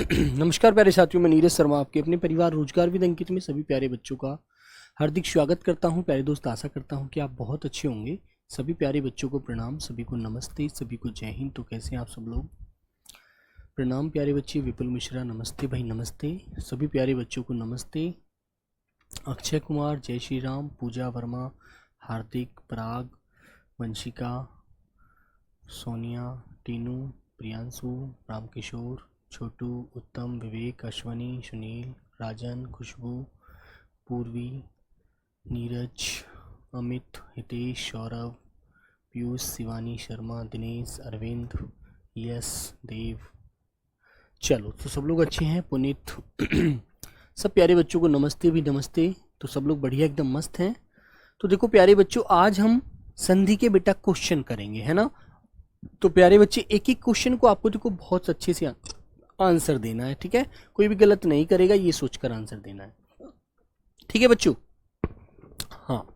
नमस्कार प्यारे साथियों, मैं नीरज शर्मा आपके अपने परिवार रोजगार विद अंकित में सभी प्यारे बच्चों का हार्दिक स्वागत करता हूं। प्यारे दोस्त, आशा करता हूं कि आप बहुत अच्छे होंगे। सभी प्यारे बच्चों को प्रणाम, सभी को नमस्ते, सभी को जय हिंद। तो कैसे हैं आप सब लोग? प्रणाम प्यारे बच्चे। विपुल मिश्रा नमस्ते भाई, नमस्ते। सभी प्यारे बच्चों को नमस्ते। अक्षय कुमार, जय श्री राम, पूजा वर्मा, हार्दिक, पराग, वंशिका, सोनिया, टीनू, प्रियांशु, रामकिशोर, छोटू, उत्तम, विवेक, अश्वनी, सुनील, राजन, खुशबू, पूर्वी, नीरज, अमित, हितेश, सौरभ, पीयूष, शिवानी, शर्मा, दिनेश, अरविंद, यश, देव। चलो, तो सब लोग अच्छे हैं। पुनीत सब प्यारे बच्चों को नमस्ते भी नमस्ते। तो सब लोग बढ़िया, एकदम मस्त हैं। तो देखो प्यारे बच्चों, आज हम संधि के बेटा क्वेश्चन करेंगे, है ना। तो प्यारे बच्चे, एक एक क्वेश्चन को आपको देखो बहुत अच्छे से आंसर देना है, ठीक है। कोई भी गलत नहीं करेगा, ये सोचकर आंसर देना है, ठीक है बच्चों। हाँ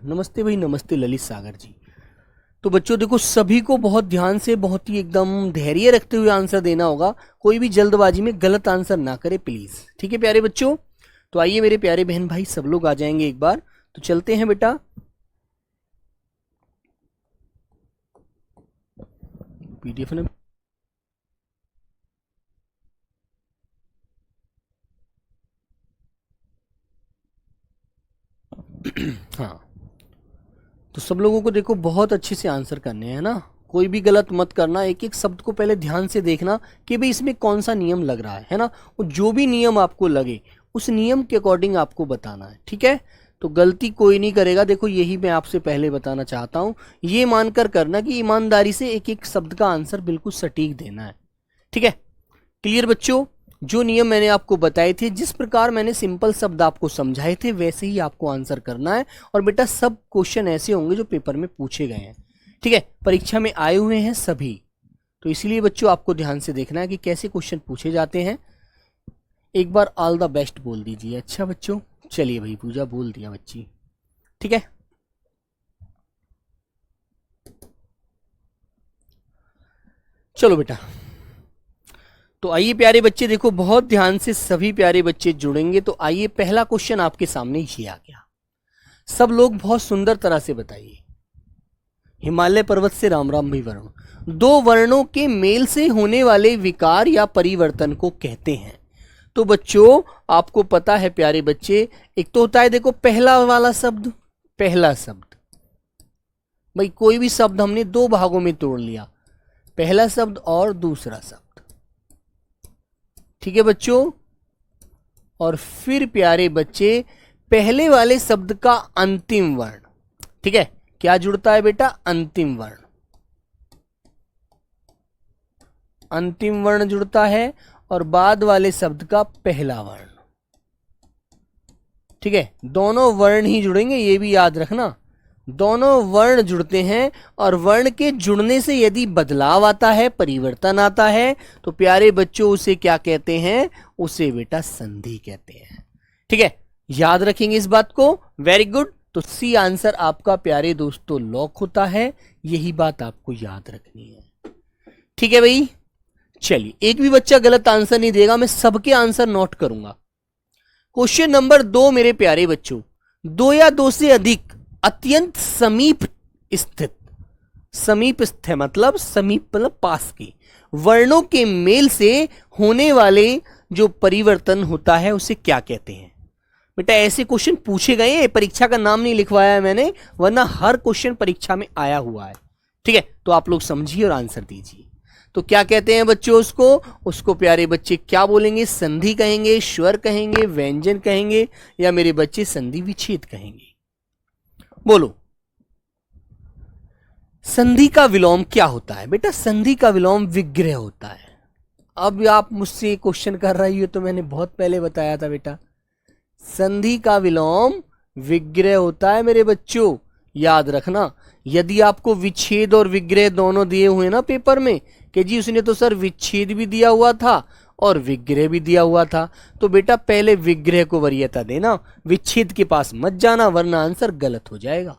नमस्ते भाई, नमस्ते ललित सागर जी। तो बच्चों देखो, सभी को बहुत ध्यान से, बहुत ही एकदम धैर्य रखते हुए आंसर देना होगा। कोई भी जल्दबाजी में गलत आंसर ना करे प्लीज, ठीक है प्यारे बच्चों। तो आइए मेरे प्यारे बहन भाई, सब लोग आ जाएंगे एक बार। तो चलते हैं बेटा। पीडीएफ ने हाँ, तो सब लोगों को देखो बहुत अच्छे से आंसर करने हैं ना। कोई भी गलत मत करना। एक एक शब्द को पहले ध्यान से देखना कि भाई इसमें कौन सा नियम लग रहा है ना। और जो भी नियम आपको लगे उस नियम के अकॉर्डिंग आपको बताना है, ठीक है। तो गलती कोई नहीं करेगा। देखो यही मैं आपसे पहले बताना चाहता हूं। ये मानकर करना कि ईमानदारी से एक एक शब्द का आंसर बिल्कुल सटीक देना है, ठीक है। क्लियर बच्चों? जो नियम मैंने आपको बताए थे, जिस प्रकार मैंने सिंपल शब्द आपको समझाए थे, वैसे ही आपको आंसर करना है। और बेटा सब क्वेश्चन ऐसे होंगे जो पेपर में पूछे गए हैं, ठीक है। परीक्षा में आए हुए हैं सभी। तो इसलिए बच्चों आपको ध्यान से देखना है कि कैसे क्वेश्चन पूछे जाते हैं। एक बार ऑल द बेस्ट बोल दीजिए। अच्छा बच्चों, चलिए भाई, पूजा बोल दिया बच्ची, ठीक है। चलो बेटा, तो आइए प्यारे बच्चे, देखो बहुत ध्यान से सभी प्यारे बच्चे जुड़ेंगे। तो आइए, पहला क्वेश्चन आपके सामने ये आ गया। सब लोग बहुत सुंदर तरह से बताइए। हिमालय पर्वत से राम राम भाई वर्ण। दो वर्णों के मेल से होने वाले विकार या परिवर्तन को कहते हैं। तो बच्चों आपको पता है प्यारे बच्चे, एक तो होता है देखो पहला वाला शब्द, पहला शब्द। भाई कोई भी शब्द हमने दो भागों में तोड़ लिया, पहला शब्द और दूसरा शब्द, ठीक है बच्चों। और फिर प्यारे बच्चे, पहले वाले शब्द का अंतिम वर्ण, ठीक है। क्या जुड़ता है बेटा? अंतिम वर्ण, अंतिम वर्ण जुड़ता है। और बाद वाले शब्द का पहला वर्ण, ठीक है। दोनों वर्ण ही जुड़ेंगे, ये भी याद रखना। दोनों वर्ण जुड़ते हैं। और वर्ण के जुड़ने से यदि बदलाव आता है, परिवर्तन आता है, तो प्यारे बच्चों उसे क्या कहते हैं? उसे बेटा संधि कहते हैं, ठीक है। याद रखेंगे इस बात को। Very good. तो सी आंसर आपका प्यारे दोस्तों लॉक होता है। यही बात आपको याद रखनी है, ठीक है भाई। चलिए, एक भी बच्चा गलत आंसर नहीं देगा, मैं सबके आंसर नोट करूंगा। क्वेश्चन नंबर 2 मेरे प्यारे बच्चों, दो या दो से अधिक अत्यंत समीप स्थित, समीप स्थित मतलब समीप मतलब पास के वर्णों के मेल से होने वाले जो परिवर्तन होता है उसे क्या कहते हैं? बेटा ऐसे क्वेश्चन पूछे गए हैं, परीक्षा का नाम नहीं लिखवाया है मैंने, वरना हर क्वेश्चन परीक्षा में आया हुआ है, ठीक है। तो आप लोग समझिए और आंसर दीजिए। तो क्या कहते हैं बच्चों उसको प्यारे बच्चे क्या बोलेंगे? संधि कहेंगे, स्वर कहेंगे, व्यंजन कहेंगे, या मेरे बच्चे संधि विच्छेद कहेंगे? बोलो, संधि का विलोम क्या होता है? बेटा संधि का विलोम विग्रह होता है। अब आप मुझसे क्वेश्चन कर रही हो तो मैंने बहुत पहले बताया था बेटा, संधि का विलोम विग्रह होता है मेरे बच्चों, याद रखना। यदि आपको विच्छेद और विग्रह दोनों दिए हुए ना पेपर में, कि जी उसने तो सर विच्छेद भी दिया हुआ था और विग्रह भी दिया हुआ था, तो बेटा पहले विग्रह को वरीयता देना, विच्छेद के पास मत जाना, वरना आंसर गलत हो जाएगा,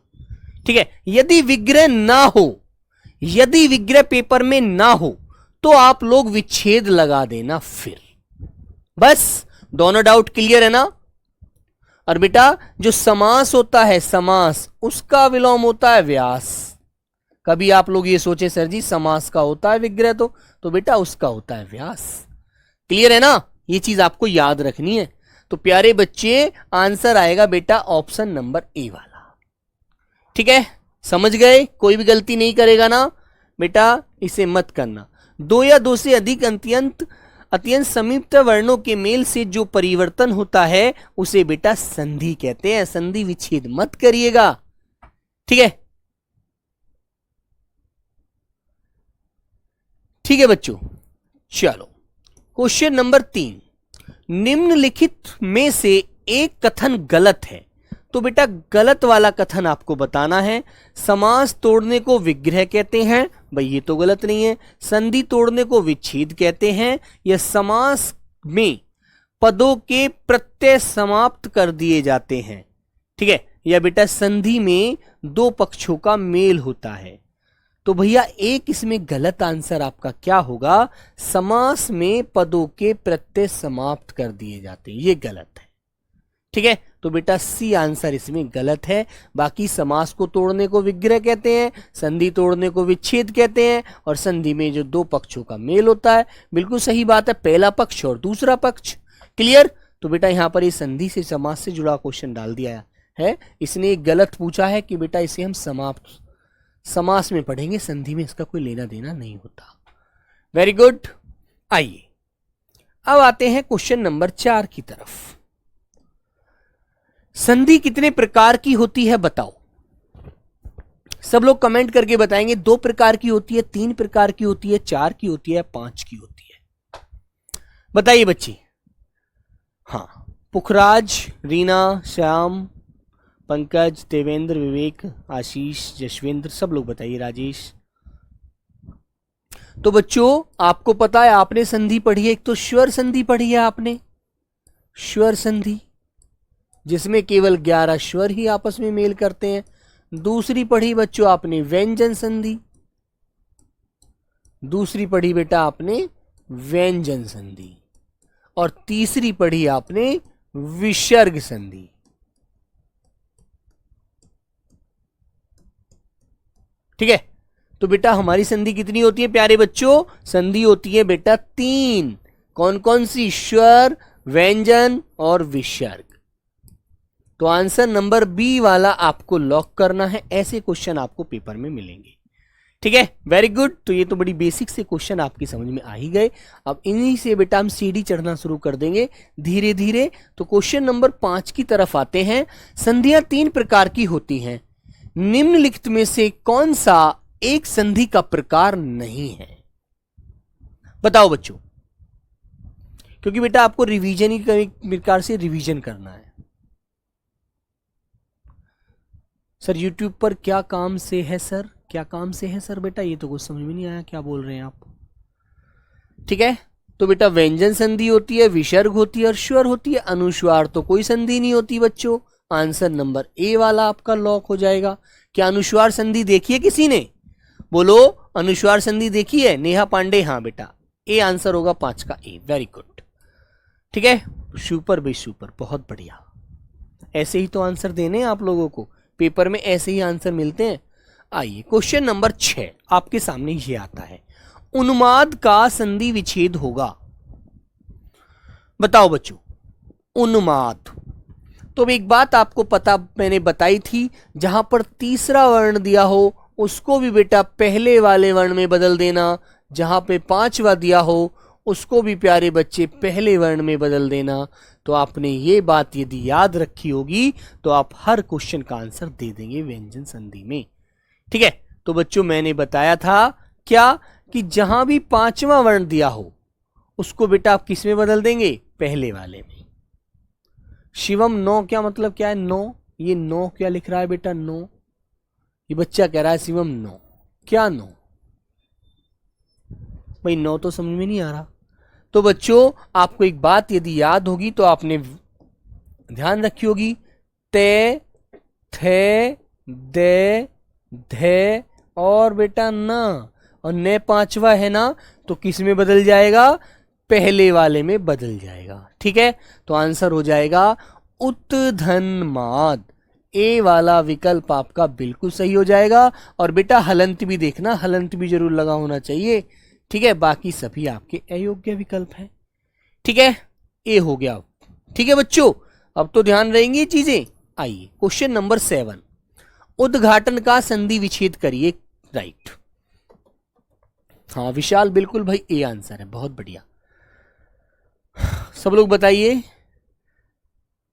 ठीक है। यदि विग्रह ना हो, यदि विग्रह पेपर में ना हो, तो आप लोग विच्छेद लगा देना फिर। बस दोनों डाउट क्लियर है ना। और बेटा जो समास होता है, समास, उसका विलोम होता है व्यास। कभी आप लोग ये सोचे सर जी समास का होता है विग्रह, तो बेटा उसका होता है व्यास। क्लियर है ना, ये चीज आपको याद रखनी है। तो प्यारे बच्चे आंसर आएगा बेटा ऑप्शन नंबर ए वाला। ठीक है, समझ गए, कोई भी गलती नहीं करेगा ना बेटा, इसे मत करना। दो या दो से अधिक अत्यंत समीप वर्णों के मेल से जो परिवर्तन होता है उसे बेटा संधि कहते हैं। संधि विच्छेद मत करिएगा। ठीक है, ठीक है बच्चों। चलो क्वेश्चन नंबर 3, निम्नलिखित में से एक कथन गलत है। तो बेटा गलत वाला कथन आपको बताना है। समास तोड़ने को विग्रह कहते हैं, भाई ये तो गलत नहीं है। संधि तोड़ने को विच्छेद कहते हैं। यह समास में पदों के प्रत्यय समाप्त कर दिए जाते हैं। ठीक है, या बेटा संधि में दो पक्षों का मेल होता है। तो भैया एक इसमें गलत आंसर आपका क्या होगा, समास में पदों के प्रत्यय समाप्त कर दिए जाते हैं, ये गलत है। ठीक है, तो बेटा सी आंसर इसमें गलत है। बाकी समास को तोड़ने को विग्रह कहते हैं, संधि तोड़ने को विच्छेद कहते हैं, और संधि में जो दो पक्षों का मेल होता है, बिल्कुल सही बात है, पहला पक्ष और दूसरा पक्ष। क्लियर। तो बेटा यहां पर ये संधि से समास से जुड़ा क्वेश्चन डाल दिया है। इसने एक गलत पूछा है कि बेटा इसे हम समास में पढ़ेंगे, संधि में इसका कोई लेना देना नहीं होता। Very good. आइए अब आते हैं क्वेश्चन नंबर 4 की तरफ। संधि कितने प्रकार की होती है बताओ। सब लोग कमेंट करके बताएंगे। 2 प्रकार की होती है, 3 प्रकार की होती है, 4 की होती है, 5 की होती है। बताइए बच्ची। हाँ, पुखराज, रीना, श्याम, पंकज, देवेंद्र, विवेक, आशीष, जशवेंद्र, सब लोग बताइए, राजेश। तो बच्चों आपको पता है, आपने संधि पढ़ी है। एक तो स्वर संधि पढ़ी है आपने, स्वर संधि जिसमें केवल 11 स्वर ही आपस में मेल करते हैं। दूसरी पढ़ी बच्चों आपने व्यंजन संधि, दूसरी पढ़ी बेटा आपने व्यंजन संधि, और तीसरी पढ़ी आपने विसर्ग संधि। ठीक है, तो बेटा हमारी संधि कितनी होती है प्यारे बच्चों, संधि होती है बेटा 3। कौन कौन सी, स्वर, व्यंजन और विसर्ग। तो आंसर नंबर बी वाला आपको लॉक करना है। ऐसे क्वेश्चन आपको पेपर में मिलेंगे। ठीक है, वेरी गुड। तो ये तो बड़ी बेसिक से क्वेश्चन आपकी समझ में आ ही गए। अब इन्हीं से बेटा हम सीढ़ी चढ़ना शुरू कर देंगे धीरे धीरे। तो क्वेश्चन नंबर 5 की तरफ आते हैं। संधियां 3 प्रकार की होती हैं, निम्नलिखित में से कौन सा एक संधि का प्रकार नहीं है। बताओ बच्चों, क्योंकि बेटा आपको रिवीजन ही प्रकार से रिवीजन करना है। सर यूट्यूब पर क्या काम से है सर, क्या काम से है सर, बेटा ये तो कुछ समझ में नहीं आया क्या बोल रहे हैं आप। ठीक है, तो बेटा व्यंजन संधि होती है, विसर्ग होती है और स्वर होती है। अनुस्वार तो कोई संधि नहीं होती बच्चों। आंसर नंबर ए वाला आपका लॉक हो जाएगा। क्या अनुस्वार संधि देखी है किसी ने, बोलो अनुस्वार संधि देखी है। नेहा पांडे, हाँ बेटा ए आंसर होगा 5 का ए। Very good. ठीक है, सुपर बे सुपर, बहुत बढ़िया। ऐसे ही तो आंसर देने हैं आप लोगों को, पेपर में ऐसे ही आंसर मिलते हैं। आइए क्वेश्चन नंबर 6 आपके सामने ये आता है। उन्माद का संधि विच्छेद होगा। बताओ बच्चों, उन्माद। तो एक बात आपको पता मैंने बताई थी, जहां पर तीसरा वर्ण दिया हो उसको भी बेटा पहले वाले वर्ण में बदल देना, जहां पे 5वां दिया हो उसको भी प्यारे बच्चे पहले वर्ण में बदल देना। तो आपने ये बात यदि याद रखी होगी तो आप हर क्वेश्चन का आंसर दे देंगे व्यंजन संधि में। ठीक है, तो बच्चों मैंने बताया था क्या कि जहां भी 5वां वर्ण दिया हो उसको बेटा आप किस में बदल देंगे, पहले वाले में। शिवम 9 क्या मतलब क्या है 9, ये 9 क्या लिख रहा है बेटा 9, ये बच्चा कह रहा है शिवम 9 क्या 9, भाई 9 तो समझ में नहीं आ रहा। तो बच्चों आपको एक बात यदि याद होगी तो आपने ध्यान रखी होगी, ते, थे, दे, धे और बेटा ना, और ने 5वां है ना, तो किस में बदल जाएगा, पहले वाले में बदल जाएगा। ठीक है, तो आंसर हो जाएगा उत्धन्माद। ए वाला विकल्प आपका बिल्कुल सही हो जाएगा। और बेटा हलंत भी देखना, हलंत भी जरूर लगा होना चाहिए। ठीक है, बाकी सभी आपके अयोग्य विकल्प हैं। ठीक है, ए हो गया। ठीक है बच्चों, अब तो ध्यान रहेंगी ये चीजें। आइए क्वेश्चन नंबर 7, उद्घाटन का संधि विच्छेद करिए। राइट, हाँ विशाल बिल्कुल भाई, ए आंसर है, बहुत बढ़िया। सब लोग बताइए,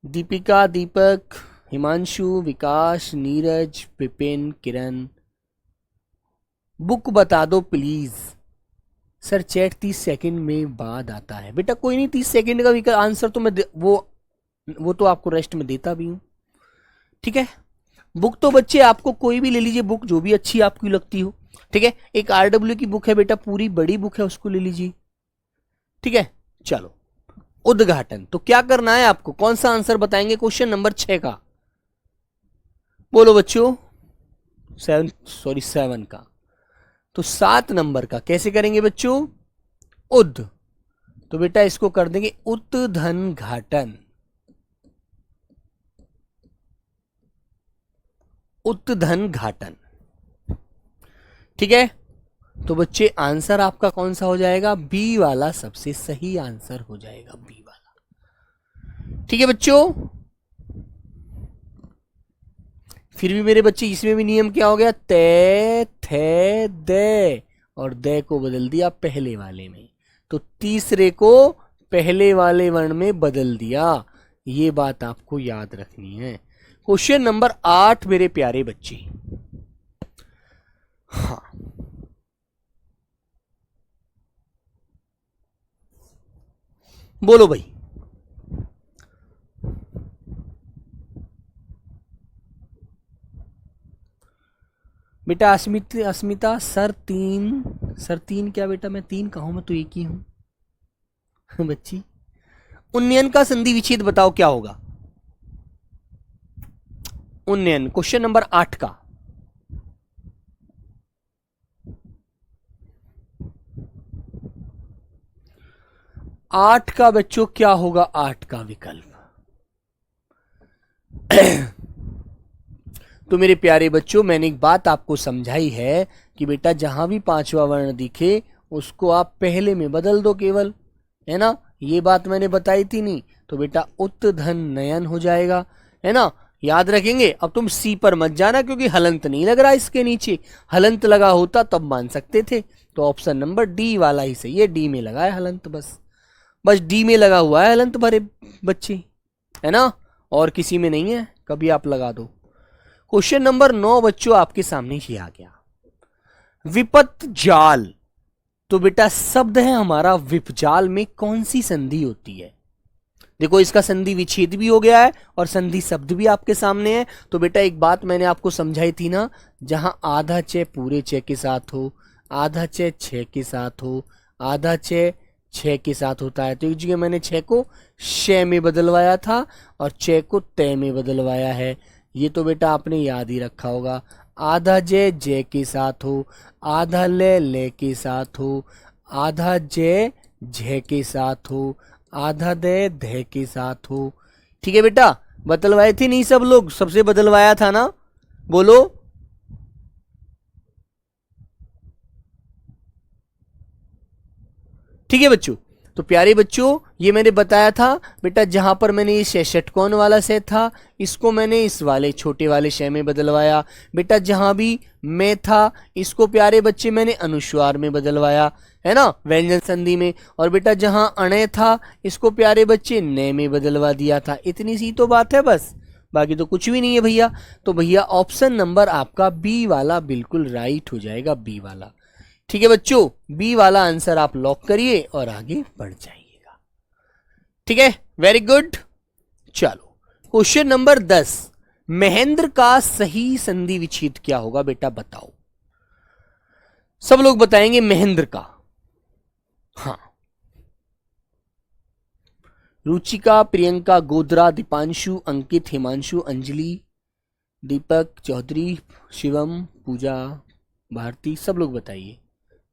दीपिका, दीपक, हिमांशु, विकास, नीरज, विपिन, किरण, बुक बता दो प्लीज। सर चैट 30 सेकंड में बाद आता है। बेटा कोई नहीं, 30 सेकंड का विकल्प आंसर तो मैं वो तो आपको रेस्ट में देता भी हूं। ठीक है, बुक तो बच्चे आपको कोई भी ले लीजिए, बुक जो भी अच्छी आपको लगती हो। ठीक है, एक आरडब्ल्यू की बुक है बेटा, पूरी बड़ी बुक है, उसको ले लीजिए। ठीक है, चलो उद्घाटन, तो क्या करना है आपको, कौन सा आंसर बताएंगे क्वेश्चन नंबर 6 का? बोलो बच्चों, 7 का। तो 7 नंबर का कैसे करेंगे बच्चों, उद, तो बेटा इसको कर देंगे उत्धन घाटन। उत्धन घाटन। ठीक है, तो बच्चे आंसर आपका कौन सा हो जाएगा, बी वाला सबसे सही आंसर हो जाएगा, बी वाला। ठीक है बच्चों, फिर भी मेरे बच्चे इसमें भी नियम क्या हो गया, ते थे दे, और दे को बदल दिया पहले वाले में, तो तीसरे को पहले वाले वर्ण में बदल दिया। ये बात आपको याद रखनी है। क्वेश्चन नंबर 8 मेरे प्यारे बच्चे, हाँ बोलो भाई। बेटा अस्मिता, सर 3 क्या बेटा, मैं 3 कहूं, मैं तो एक ही हूं बच्ची। उन्नयन का संधि विच्छेद बताओ क्या होगा, उन्नयन, क्वेश्चन नंबर 8 का। आठ का बच्चों क्या होगा, 8 का विकल्प? तो मेरे प्यारे बच्चों, मैंने एक बात आपको समझाई है कि बेटा जहां भी 5वां वर्ण दिखे उसको आप पहले में बदल दो केवल, है ना, ये बात मैंने बताई थी नहीं, तो बेटा उत्धन नयन हो जाएगा, है ना, याद रखेंगे। अब तुम सी पर मत जाना क्योंकि हलंत नहीं लग रहा इसके नीचे, हलंत लगा होता तब मान सकते थे। तो ऑप्शन नंबर डी वाला ही सही है, डी में लगा है हलंत, बस डी में लगा हुआ है हलंत भरे बच्चे, है ना, और किसी में नहीं है, कभी आप लगा दो। क्वेश्चन नंबर 9 बच्चों आपके सामने ही आ गया, विपत जाल। तो बेटा शब्द है हमारा विपजाल में कौन सी संधि होती है? देखो इसका संधि विच्छेद भी हो गया है और संधि शब्द भी आपके सामने है। तो बेटा एक बात मैंने आपको समझाई थी ना, जहां आधा च पूरे च के साथ हो, आधा च 6 के साथ हो, आधा च 6 के साथ होता है, तो एक जगह मैंने 6 को श में बदलवाया था और च को तय में बदलवाया है। ये तो बेटा आपने याद ही रखा होगा। आधा जे के साथ हो, आधा ले के साथ हो, आधा जे झे के साथ हो, आधा दे के साथ हो। ठीक है बेटा, बदलवाए थे नहीं सब लोग, सबसे बदलवाया था ना, बोलो। ठीक है बच्चों, तो प्यारे बच्चों ये मैंने बताया था बेटा, जहां पर मैंने ये षटकोण वाला से था इसको मैंने इस वाले छोटे वाले शय में बदलवाया। बेटा जहां भी मैं था इसको प्यारे बच्चे मैंने अनुस्वार में बदलवाया, है ना, व्यंजन संधि में। और बेटा जहां अणे था इसको प्यारे बच्चे ने में बदलवा दिया था। इतनी सी तो बात है बस, बाकी तो कुछ भी नहीं है भैया। तो भैया ऑप्शन नंबर आपका बी वाला बिल्कुल राइट हो जाएगा, बी वाला। ठीक है बच्चों, बी वाला आंसर आप लॉक करिए और आगे बढ़ जाइएगा। ठीक है, वेरी गुड। चलो क्वेश्चन नंबर 10, महेंद्र का सही संधि विच्छेद क्या होगा बेटा बताओ। सब लोग बताएंगे महेंद्र का। हाँ, रुचिका, प्रियंका, गोदरा, दीपांशु, अंकित, हिमांशु, अंजलि, दीपक, चौधरी, शिवम, पूजा, भारती, सब लोग बताइए।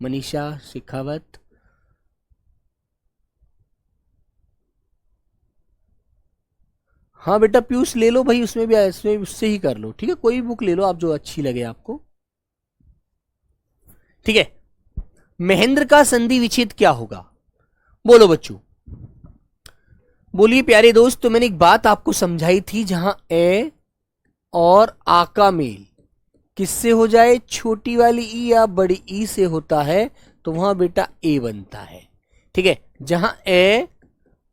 मनीषा, शेखावत, हाँ बेटा पीयूष ले लो भाई, उसमें भी इसमें उससे ही कर लो, ठीक है, कोई बुक ले लो आप जो अच्छी लगे आपको। ठीक है, महेंद्र का संधि विच्छेद क्या होगा, बोलो बच्चों, बोलिए प्यारे दोस्त। तो मैंने एक बात आपको समझाई थी, जहां ए और आ का मेल किससे हो जाए, छोटी वाली ई या बड़ी ई से होता है, तो वहां बेटा ए बनता है। ठीक है, जहां ए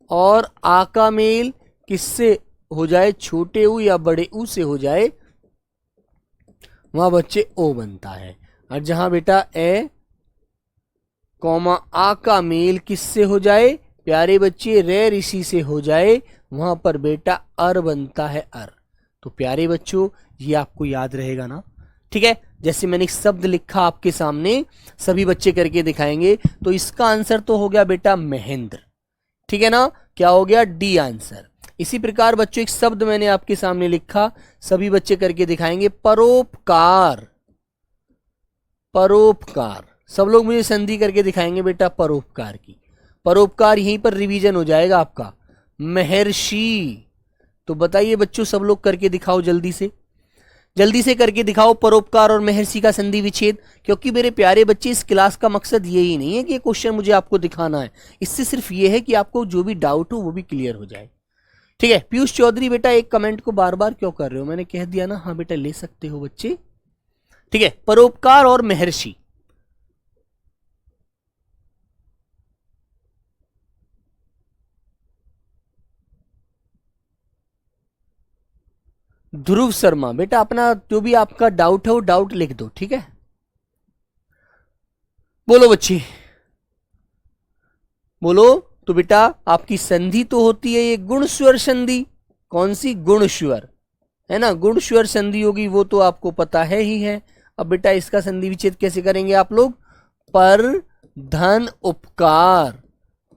और आ का मेल किससे हो जाए, छोटे ऊ या बड़े ऊ से हो जाए, वहां बच्चे ओ बनता है। और जहां बेटा ए कॉमा आ का मेल किससे हो जाए प्यारे बच्चे, रे ऋषि से हो जाए, वहां पर बेटा अर बनता है, अर। तो प्यारे बच्चों ये आपको याद रहेगा ना। ठीक है, जैसे मैंने एक शब्द लिखा आपके सामने, सभी बच्चे करके दिखाएंगे, तो इसका आंसर तो हो गया बेटा महेंद्र। ठीक है ना, क्या हो गया, डी आंसर। इसी प्रकार बच्चों एक शब्द मैंने आपके सामने लिखा, सभी बच्चे करके दिखाएंगे, परोपकार। परोपकार, सब लोग मुझे संधि करके दिखाएंगे बेटा परोपकार की। परोपकार यहीं पर रिवीजन हो जाएगा आपका। महर्षि, तो बताइए बच्चों सब लोग करके दिखाओ जल्दी से, जल्दी से करके दिखाओ परोपकार और महर्षि का संधि विच्छेद। क्योंकि मेरे प्यारे बच्चे इस क्लास का मकसद यही नहीं है कि ये क्वेश्चन मुझे आपको दिखाना है, इससे सिर्फ ये है कि आपको जो भी डाउट हो वो भी क्लियर हो जाए। ठीक है, पीयूष चौधरी बेटा एक कमेंट को बार बार क्यों कर रहे हो, मैंने कह दिया ना। हाँ बेटा ले सकते हो बच्चे। ठीक है, परोपकार और महर्षि, ध्रुव शर्मा बेटा अपना जो भी आपका डाउट है वो डाउट लिख दो। ठीक है, बोलो बच्चे, बोलो। तो बेटा आपकी संधि तो होती है ये गुण स्वर संधि, कौन सी, गुण स्वर, है ना, गुण स्वर संधि होगी, वो तो आपको पता है ही है। अब बेटा इसका संधि विच्छेद कैसे करेंगे आप लोग, पर धन उपकार,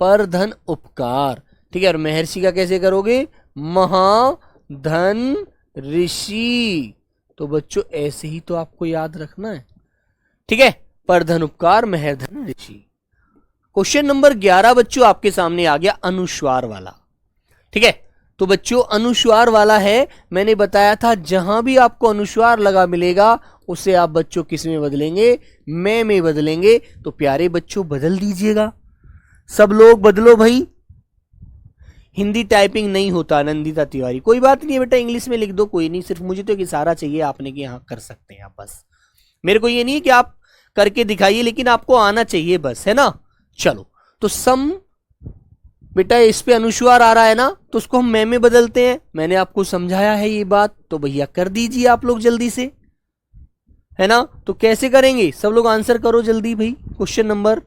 पर धन उपकार। ठीक है, और महर्षि का कैसे करोगे, महाधन ऋषि। तो बच्चों ऐसे ही तो आपको याद रखना है। ठीक है, पर धन उपकार महर्धन ऋषि। क्वेश्चन नंबर 11 बच्चों आपके सामने आ गया, अनुस्वार वाला। ठीक है, तो बच्चों अनुस्वार वाला है, मैंने बताया था जहां भी आपको अनुस्वार लगा मिलेगा उसे आप बच्चों किस में बदलेंगे, में बदलेंगे। तो प्यारे बच्चों बदल दीजिएगा, सब लोग बदलो भाई। हिंदी टाइपिंग नहीं होता नंदिता तिवारी, कोई बात नहीं है बेटा, इंग्लिश में लिख दो, कोई नहीं, सिर्फ मुझे तो एक इशारा चाहिए आपने कि हाँ कर सकते हैं आप, बस। मेरे को ये नहीं कि आप करके दिखाइए, लेकिन आपको आना चाहिए बस, है ना। चलो, तो सम बेटा इस पे अनुस्वार आ रहा है ना, तो उसको हम में बदलते हैं, मैंने आपको समझाया है ये बात, तो भैया कर दीजिए आप लोग जल्दी से, है ना। तो कैसे करेंगे, सब लोग आंसर करो जल्दी भाई, क्वेश्चन नंबर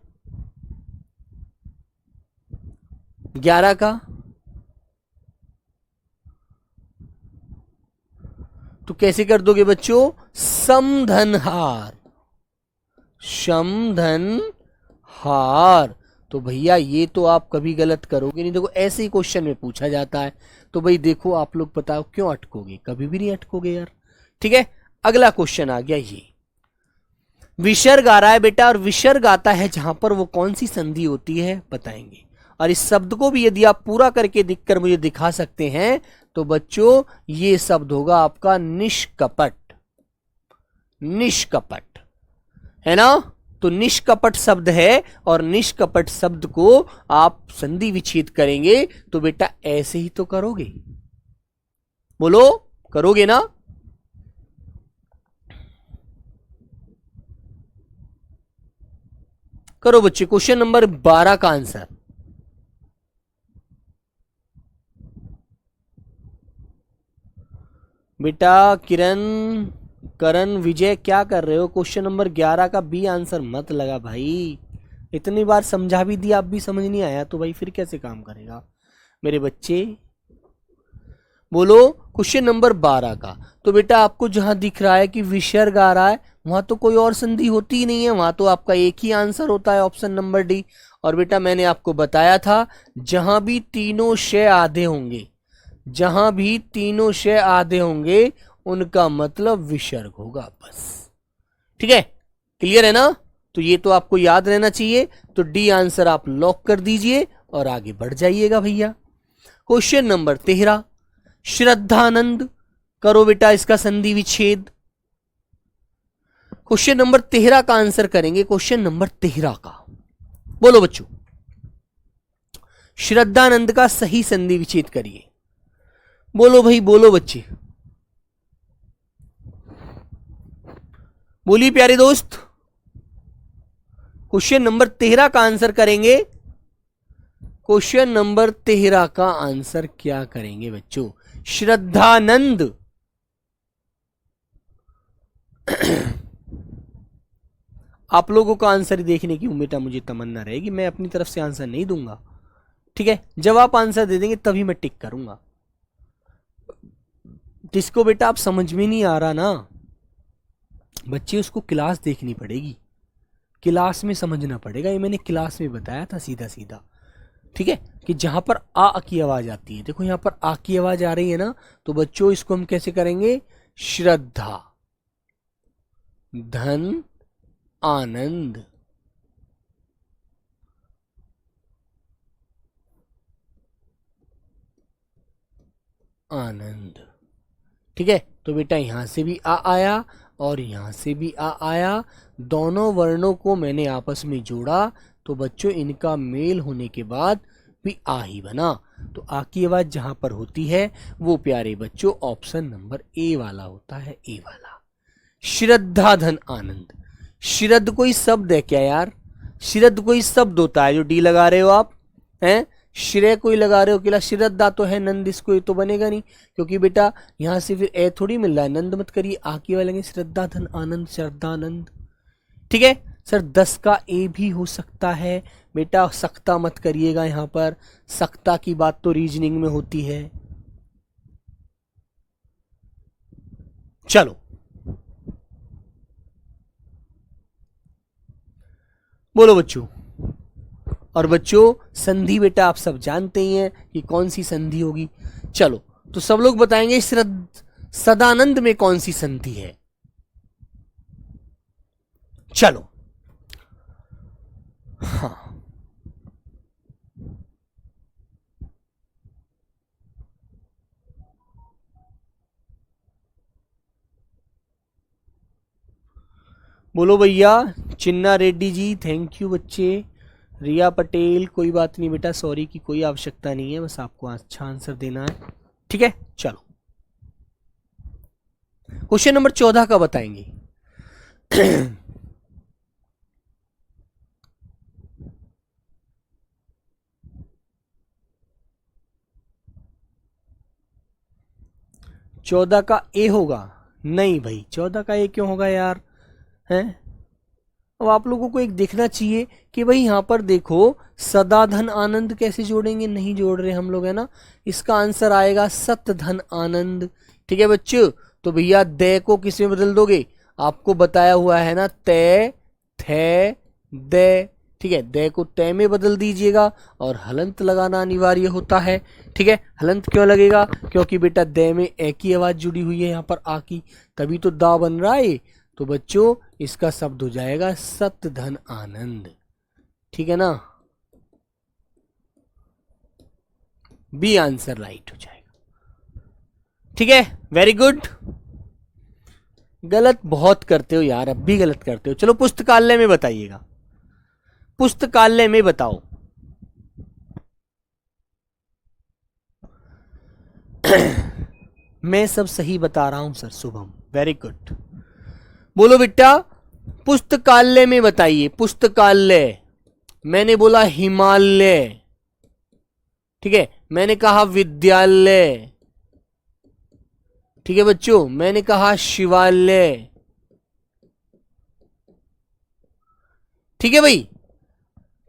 11 का। तो कैसे कर दोगे बच्चों, समधनहार, समधनहार। तो भैया ये तो आप कभी गलत करोगे नहीं, देखो ऐसे ही क्वेश्चन में पूछा जाता है, तो भाई देखो आप लोग बताओ क्यों अटकोगे, कभी भी नहीं अटकोगे यार। ठीक है, अगला क्वेश्चन आ गया, ये विसर्ग आ रहा है बेटा, और विसर्ग आता है जहां पर वो कौन सी संधि होती है बताएंगे। और इस शब्द को भी यदि आप पूरा करके दिखकर मुझे दिखा सकते हैं, तो बच्चों ये शब्द होगा आपका निष्कपट, निष्कपट, है ना। तो निष्कपट शब्द है, और निष्कपट शब्द को आप संधि विच्छेद करेंगे तो बेटा ऐसे ही तो करोगे, बोलो करोगे ना। करो बच्चे, क्वेश्चन नंबर 12 का आंसर। बेटा किरण, करण, विजय क्या कर रहे हो, क्वेश्चन नंबर 11 का बी आंसर मत लगा भाई, इतनी बार समझा भी दिया, अब भी समझ नहीं आया तो भाई फिर कैसे काम करेगा मेरे बच्चे, बोलो। क्वेश्चन नंबर 12 का, तो बेटा आपको जहां दिख रहा है कि विसर्ग आ रहा है, वहां तो कोई और संधि होती ही नहीं है, वहां तो आपका एक ही आंसर होता है, ऑप्शन नंबर डी। और बेटा मैंने आपको बताया था जहां भी तीनों शय आधे होंगे, जहां भी तीनों शय आधे होंगे उनका मतलब विसर्ग होगा, बस। ठीक है, क्लियर है ना। तो ये तो आपको याद रहना चाहिए, तो डी आंसर आप लॉक कर दीजिए और आगे बढ़ जाइएगा भैया। क्वेश्चन नंबर 13, श्रद्धानंद, करो बेटा इसका संधि विच्छेद। क्वेश्चन नंबर 13 का आंसर करेंगे, क्वेश्चन नंबर 13 का। बोलो बच्चों, श्रद्धानंद का सही संधि विच्छेद करिए। बोलो भाई, बोलो बच्चे, बोलिए प्यारे दोस्त। क्वेश्चन नंबर 13 का आंसर करेंगे। क्वेश्चन नंबर 13 का आंसर क्या करेंगे बच्चों? श्रद्धानंद। आप लोगों का आंसर देखने की उम्मीद मुझे तमन्ना रहेगी, मैं अपनी तरफ से आंसर नहीं दूंगा, ठीक है? जब आप आंसर दे देंगे तभी मैं टिक करूंगा। जिसको बेटा आप समझ में नहीं आ रहा ना बच्चे, उसको क्लास देखनी पड़ेगी, क्लास में समझना पड़ेगा। ये मैंने क्लास में बताया था सीधा सीधा, ठीक है? कि जहां पर आ की आवाज आती है, देखो यहां पर आ की आवाज आ रही है ना, तो बच्चों इसको हम कैसे करेंगे? श्रद्धा धन आनंद। आनंद, ठीक है? तो बेटा यहां से भी आ आया और यहां से भी आ आया, दोनों वर्णों को मैंने आपस में जोड़ा, तो बच्चों इनका मेल होने के बाद भी आ ही बना। तो आ की आवाज जहां पर होती है वो प्यारे बच्चों ऑप्शन नंबर ए वाला होता है, ए वाला। श्रद्धा धन आनंद। श्रद्ध कोई शब्द है क्या यार? श्रद्ध कोई शब्द होता है जो डी लगा रहे हो आप, हैं? श्रेय कोई लगा रहे हो कि श्रद्धा तो है, नंद इसको तो बनेगा नहीं, क्योंकि बेटा यहां से फिर ए थोड़ी मिल रहा है, नंद मत करिए, आ की आवाज लेंगे श्रद्धा धन आनंद, श्रद्धानंद, ठीक है? सर 10 का ए भी हो सकता है बेटा, सकता मत करिएगा, यहां पर सकता की बात तो रीजनिंग में होती है। चलो बोलो बच्चों। और बच्चों संधि बेटा आप सब जानते ही हैं कि कौन सी संधि होगी। चलो तो सब लोग बताएंगे सदानंद में कौन सी संधि है। चलो हाँ, बोलो भैया। चिन्ना रेड्डी जी थैंक यू बच्चे। रिया पटेल कोई बात नहीं बेटा, सॉरी की कोई आवश्यकता नहीं है, बस आपको अच्छा आंसर देना है, ठीक है? चलो क्वेश्चन नंबर 14 का बताएंगे। चौदह का ए होगा? नहीं भाई 14 का ए क्यों होगा यार, हैं? अब आप लोगों को एक देखना चाहिए कि भाई यहां पर देखो सदा धन आनंद कैसे जोड़ेंगे, नहीं जोड़ रहे हम लोग, है ना? इसका आंसर आएगा सत धन आनंद, ठीक है बच्चों? तो भैया दे को किस में बदल दोगे? आपको बताया हुआ है ना, ते थे दे, ठीक है? दे को ते में बदल दीजिएगा और हलंत लगाना अनिवार्य होता है, ठीक है? हलंत क्यों लगेगा? क्योंकि बेटा दे में ए की आवाज जुड़ी हुई है यहाँ पर आ की, तभी तो दा बन रहा है। तो बच्चों इसका शब्द हो जाएगा सत धन आनंद, ठीक है ना? बी आंसर राइट हो जाएगा, ठीक है? Very good. गलत बहुत करते हो यार, अब भी गलत करते हो। चलो पुस्तकालय में बताइएगा, पुस्तकालय में बताओ। मैं सब सही बता रहा हूं सर शुभम, वेरी गुड। बोलो बेटा पुस्तकालय में बताइए। पुस्तकालय, मैंने बोला हिमालय, ठीक है? मैंने कहा विद्यालय, ठीक है बच्चों? मैंने कहा शिवालय, ठीक है भाई?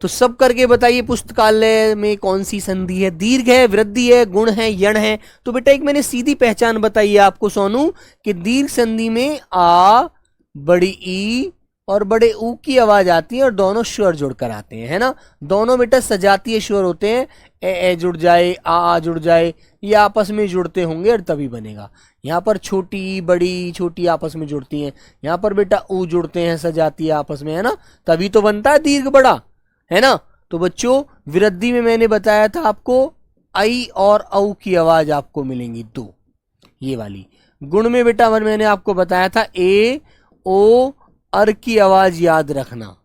तो सब करके बताइए पुस्तकालय में कौन सी संधि है? दीर्घ है, वृद्धि है, गुण है, यण है? तो बेटा एक मैंने सीधी पहचान बताई है आपको सोनू कि दीर्घ संधि में आ, बड़ी ई और बड़े ऊ की आवाज आती है और दोनों स्वर जुड़कर आते हैं, है ना? दोनों बेटा सजातीय स्वर होते हैं, ए जुड़ जाए, आ जुड़ जाए, ये आपस में जुड़ते होंगे और तभी बनेगा। यहाँ पर छोटी बड़ी छोटी आपस में जुड़ती हैं, यहाँ पर बेटा ऊ जुड़ते हैं सजातीय आपस में, है ना? तभी तो बनता है दीर्घ बड़ा, है ना? तो बच्चों वृद्धि में मैंने बताया था आपको आई और औ की आवाज आपको मिलेंगी दो, ये वाली। गुण में बेटा मैंने आपको बताया था ए ओ अर की आवाज याद रखना,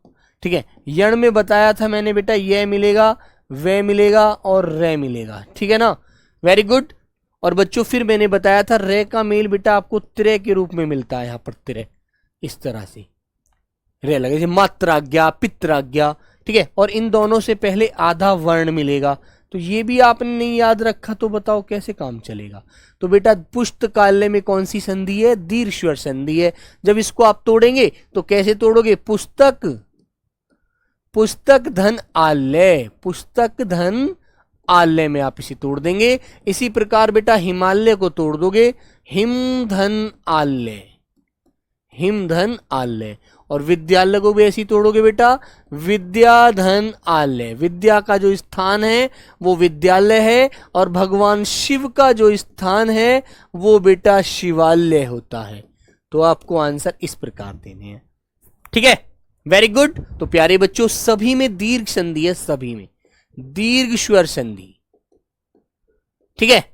ठीक है। यण में बताया था मैंने बेटा ये मिलेगा, वे मिलेगा और रे मिलेगा, ठीक है ना, वेरी गुड। और बच्चों फिर मैंने बताया था रे का मेल बेटा आपको त्रे के रूप में मिलता है, यहां पर त्रे इस तरह से रे लगे, मात्राज्ञा पित्राज्ञा, ठीक है। और इन दोनों से पहले आधा वर्ण मिलेगा, तो ये भी आपने नहीं याद रखा तो बताओ कैसे काम चलेगा। तो बेटा पुस्तकालय में कौन सी संधि है, दीर्घ स्वर संधि है। जब इसको आप तोड़ेंगे तो कैसे तोड़ोगे, पुस्तक पुस्तक धन आलय, पुस्तक धन आलय में आप इसे तोड़ देंगे। इसी प्रकार बेटा हिमालय को तोड़ दोगे, हिम धन आलय, हिम धन आलय। और विद्यालय को भी ऐसी तोड़ोगे बेटा, विद्या धन आलय, विद्या का जो स्थान है वो विद्यालय है, और भगवान शिव का जो स्थान है वो बेटा शिवालय होता है। तो आपको आंसर इस प्रकार देने हैं, ठीक है, वेरी गुड। तो प्यारे बच्चों सभी में दीर्घ संधि है, सभी में दीर्घ स्वर संधि, ठीक है।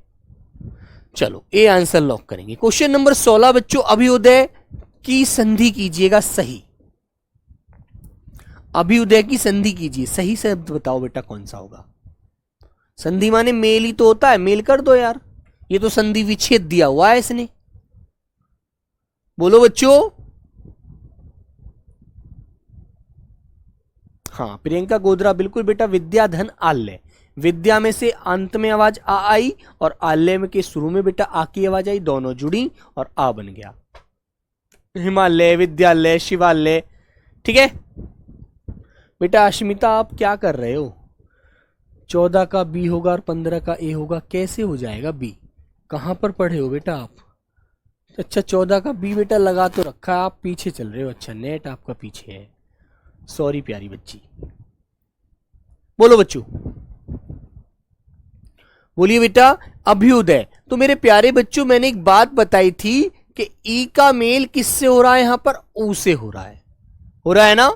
चलो ए आंसर लॉक करेंगे। क्वेश्चन नंबर 16 बच्चों, अभ्युदय की संधि कीजिएगा सही, अभ्युदय की संधि कीजिए, सही शब्द बताओ बेटा कौन सा होगा। संधि माने मेल ही तो होता है, मेल कर दो यार, ये तो संधि विच्छेद दिया हुआ है इसने। बोलो बच्चों, हाँ प्रियंका गोदरा बिल्कुल बेटा, विद्या धन आल्य, विद्या में से अंत में आवाज आ आई और आल्य में के शुरू में बेटा आ की आवाज आई, दोनों जुड़ी और आ बन गया, हिमालय विद्यालय शिवालय, ठीक है। बेटा अश्मिता आप क्या कर रहे हो, 14 का बी होगा और 15 का ए होगा, कैसे हो जाएगा बी, कहां पर पढ़े हो बेटा आप। अच्छा 14 का बी बेटा लगा तो रखा, आप पीछे चल रहे हो, अच्छा नेट आपका पीछे है, सॉरी प्यारी बच्ची। बोलो बच्चों, बोलिए बेटा अभ्युदय। तो मेरे प्यारे बच्चों मैंने एक बात बताई थी कि ई का मेल किससे हो रहा है, यहां पर ऊ से हो रहा है ना।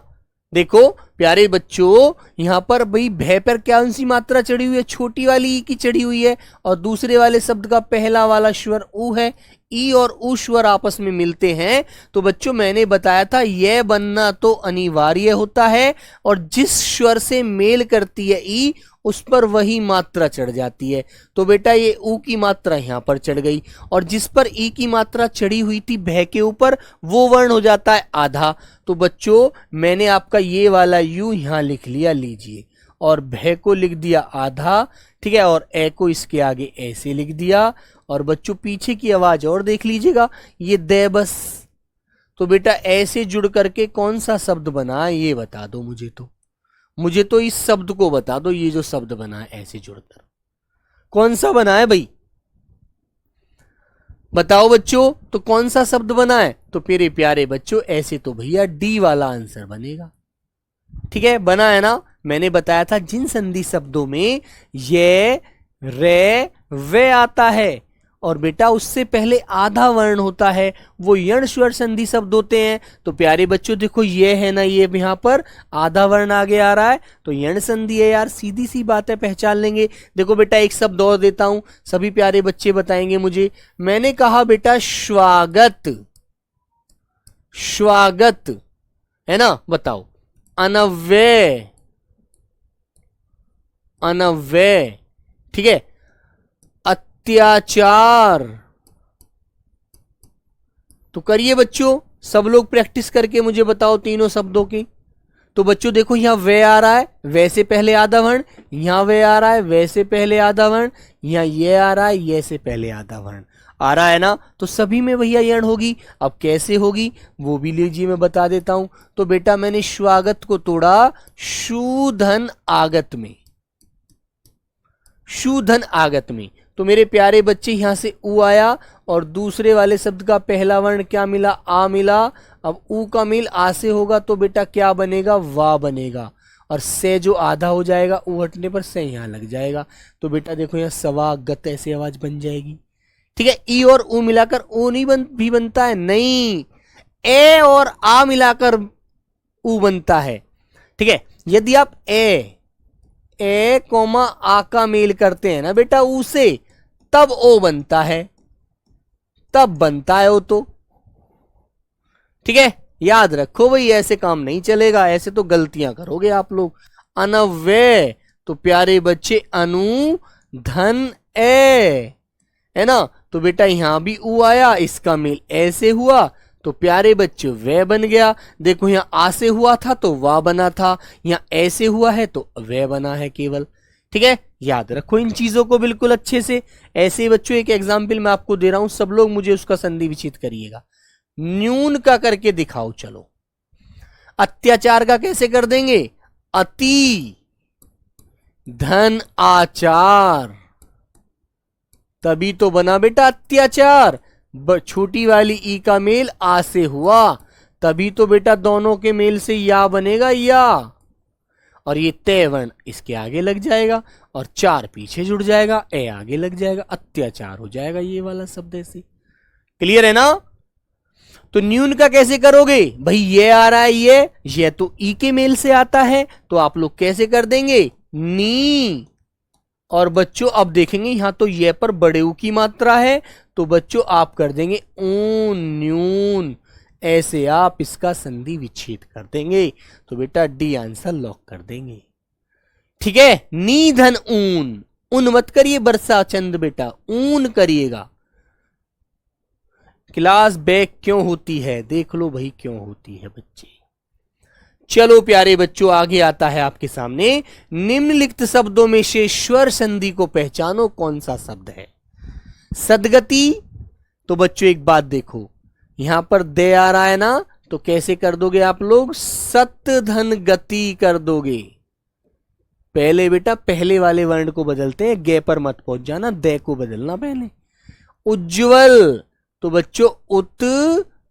देखो प्यारे बच्चों यहां पर भाई भय पर कौन सी मात्रा चढ़ी हुई है, छोटी वाली ई की चढ़ी हुई है, और दूसरे वाले शब्द का पहला वाला स्वर ऊ है। ई और ऊ स्वर आपस में मिलते हैं तो बच्चों मैंने बताया था यह बनना तो अनिवार्य होता है, और जिस स्वर से मेल करती है ई उस पर वही मात्रा चढ़ जाती है। तो बेटा ये ऊ की मात्रा यहां पर चढ़ गई, और जिस पर ई की मात्रा चढ़ी हुई थी भय के ऊपर वो वर्ण हो जाता है आधा। तो बच्चों मैंने आपका ये वाला यू यहां लिख लिया, लीजिए, और भय को लिख दिया आधा, ठीक है, और ए को इसके आगे ऐसे लिख दिया। और बच्चों पीछे की आवाज और देख लीजिएगा, ये दे बस। तो बेटा ऐसे जुड़ करके कौन सा शब्द बना है ये बता दो मुझे तो इस शब्द को बता दो, ये जो शब्द बना है ऐसे जुड़कर कौन सा बना है भाई, बताओ बच्चों। तो कौन सा शब्द बना है, तो मेरे प्यारे बच्चों ऐसे तो भैया डी वाला आंसर बनेगा, ठीक है, बना है ना। मैंने बताया था जिन संधि शब्दों में ये रे वे आता है और बेटा उससे पहले आधा वर्ण होता है वो यण स्वर संधि शब्द होते हैं। तो प्यारे बच्चों देखो ये है ना, ये यहां पर आधा वर्ण आगे आ रहा है तो यण संधि है यार, सीधी सी बात है, पहचान लेंगे। देखो बेटा एक शब्द और देता हूं, सभी प्यारे बच्चे बताएंगे मुझे। मैंने कहा बेटा स्वागत, स्वागत है ना, बताओ। अनव्यय, अनव्यय, ठीक है। अत्याचार, तो करिए बच्चों सब लोग प्रैक्टिस करके मुझे बताओ तीनों शब्दों की। तो बच्चों देखो यहां वे आ रहा है, वैसे पहले आधा वर्ण, यहां वे आ रहा है, वैसे पहले आधा वर्ण, यहां ये आ रहा है, ये से पहले आधा वर्ण आ रहा है ना। तो सभी में भैया यण होगी। अब कैसे होगी वो भी लीजिए मैं बता देता हूं। तो बेटा मैंने स्वागत को तोड़ा शूधन आगत में, शूधन आगत में। तो मेरे प्यारे बच्चे यहां से ऊ आया और दूसरे वाले शब्द का पहला वर्ण क्या मिला, आ मिला। अब ऊ का मेल आ से होगा तो बेटा क्या बनेगा, वाह बनेगा, और से जो आधा हो जाएगा ऊ हटने पर से यहां लग जाएगा। तो बेटा देखो यहां सवागत ऐसे आवाज बन जाएगी, ठीक है। ई और ऊ मिलाकर ओ नहीं भी बनता है, नहीं, ए और आ मिलाकर ऊ बनता है, ठीक है। यदि आप ए ए कोमा आ का मेल करते हैं ना बेटा ऊ से, तब ओ बनता है, तब बनता है ओ तो। ठीक है, याद रखो भाई, ऐसे काम नहीं चलेगा, ऐसे तो गलतियां करोगे आप लोग। अनव्यय तो प्यारे बच्चे अनु धन ए, है ना। तो बेटा यहां भी ऊ आया, इसका मेल ऐसे हुआ तो प्यारे बच्चे वे बन गया। देखो यहां आ से हुआ था तो वा बना था, यहां ऐसे हुआ है तो वे बना है केवल। ठीक है, याद रखो इन चीजों को बिल्कुल अच्छे से। ऐसे बच्चों एक एग्जाम्पल मैं आपको दे रहा हूं, सब लोग मुझे उसका संधि विच्छेद करिएगा। न्यून का करके दिखाओ चलो। अत्याचार का कैसे कर देंगे? अति धन आचार, तभी तो बना बेटा अत्याचार। छोटी वाली ई का मेल आ से हुआ, तभी तो बेटा दोनों के मेल से या बनेगा या, और ये तय वर्ण इसके आगे लग जाएगा और चार पीछे जुड़ जाएगा, ए आगे लग जाएगा, अत्याचार हो जाएगा ये वाला शब्द ऐसे। क्लियर है ना? तो न्यून का कैसे करोगे भाई? ये आ रहा है, ये तो ई के मेल से आता है, तो आप लोग कैसे कर देंगे? नी। और बच्चों अब देखेंगे यहां तो ये पर बड़े ऊ की मात्रा है, तो बच्चों आप कर देंगे ऊन न्यून, ऐसे आप इसका संधि विच्छेद कर देंगे। तो बेटा डी आंसर लॉक कर देंगे। ठीक है, नी धन ऊन, ऊन मत करिए बरसा चंद बेटा, ऊन करिएगा। क्लास बैक क्यों होती है? देख लो भाई क्यों होती है बच्चे। चलो प्यारे बच्चों, आगे आता है आपके सामने, निम्नलिखित शब्दों में से स्वर संधि को पहचानो, कौन सा शब्द है? सदगति। तो बच्चों एक बात देखो, यहां पर दे आ रहा है ना, तो कैसे कर दोगे आप लोग? सत धन गति कर दोगे। पहले बेटा पहले वाले वर्ण को बदलते हैं, गे पर मत पहुंच जाना, दे को बदलना पहले। उज्ज्वल, तो बच्चों उत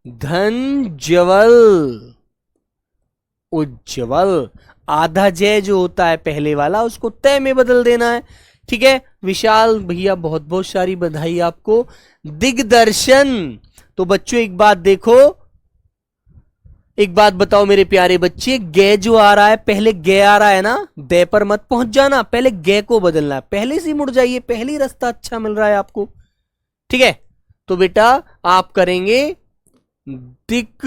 धन जवल, उज्ज्वल। आधा जय जो होता है पहले वाला, उसको तय में बदल देना है। ठीक है, विशाल भैया बहुत बहुत सारी बधाई आपको। दिग्दर्शन, तो बच्चों एक बात देखो, एक बात बताओ मेरे प्यारे बच्चे, गे जो आ रहा है, पहले गे आ रहा है ना, दे पर मत पहुंच जाना, पहले गे को बदलना है, पहले से मुड़ जाइए, पहले ही रास्ता अच्छा मिल रहा है आपको। ठीक है, तो बेटा आप करेंगे दिक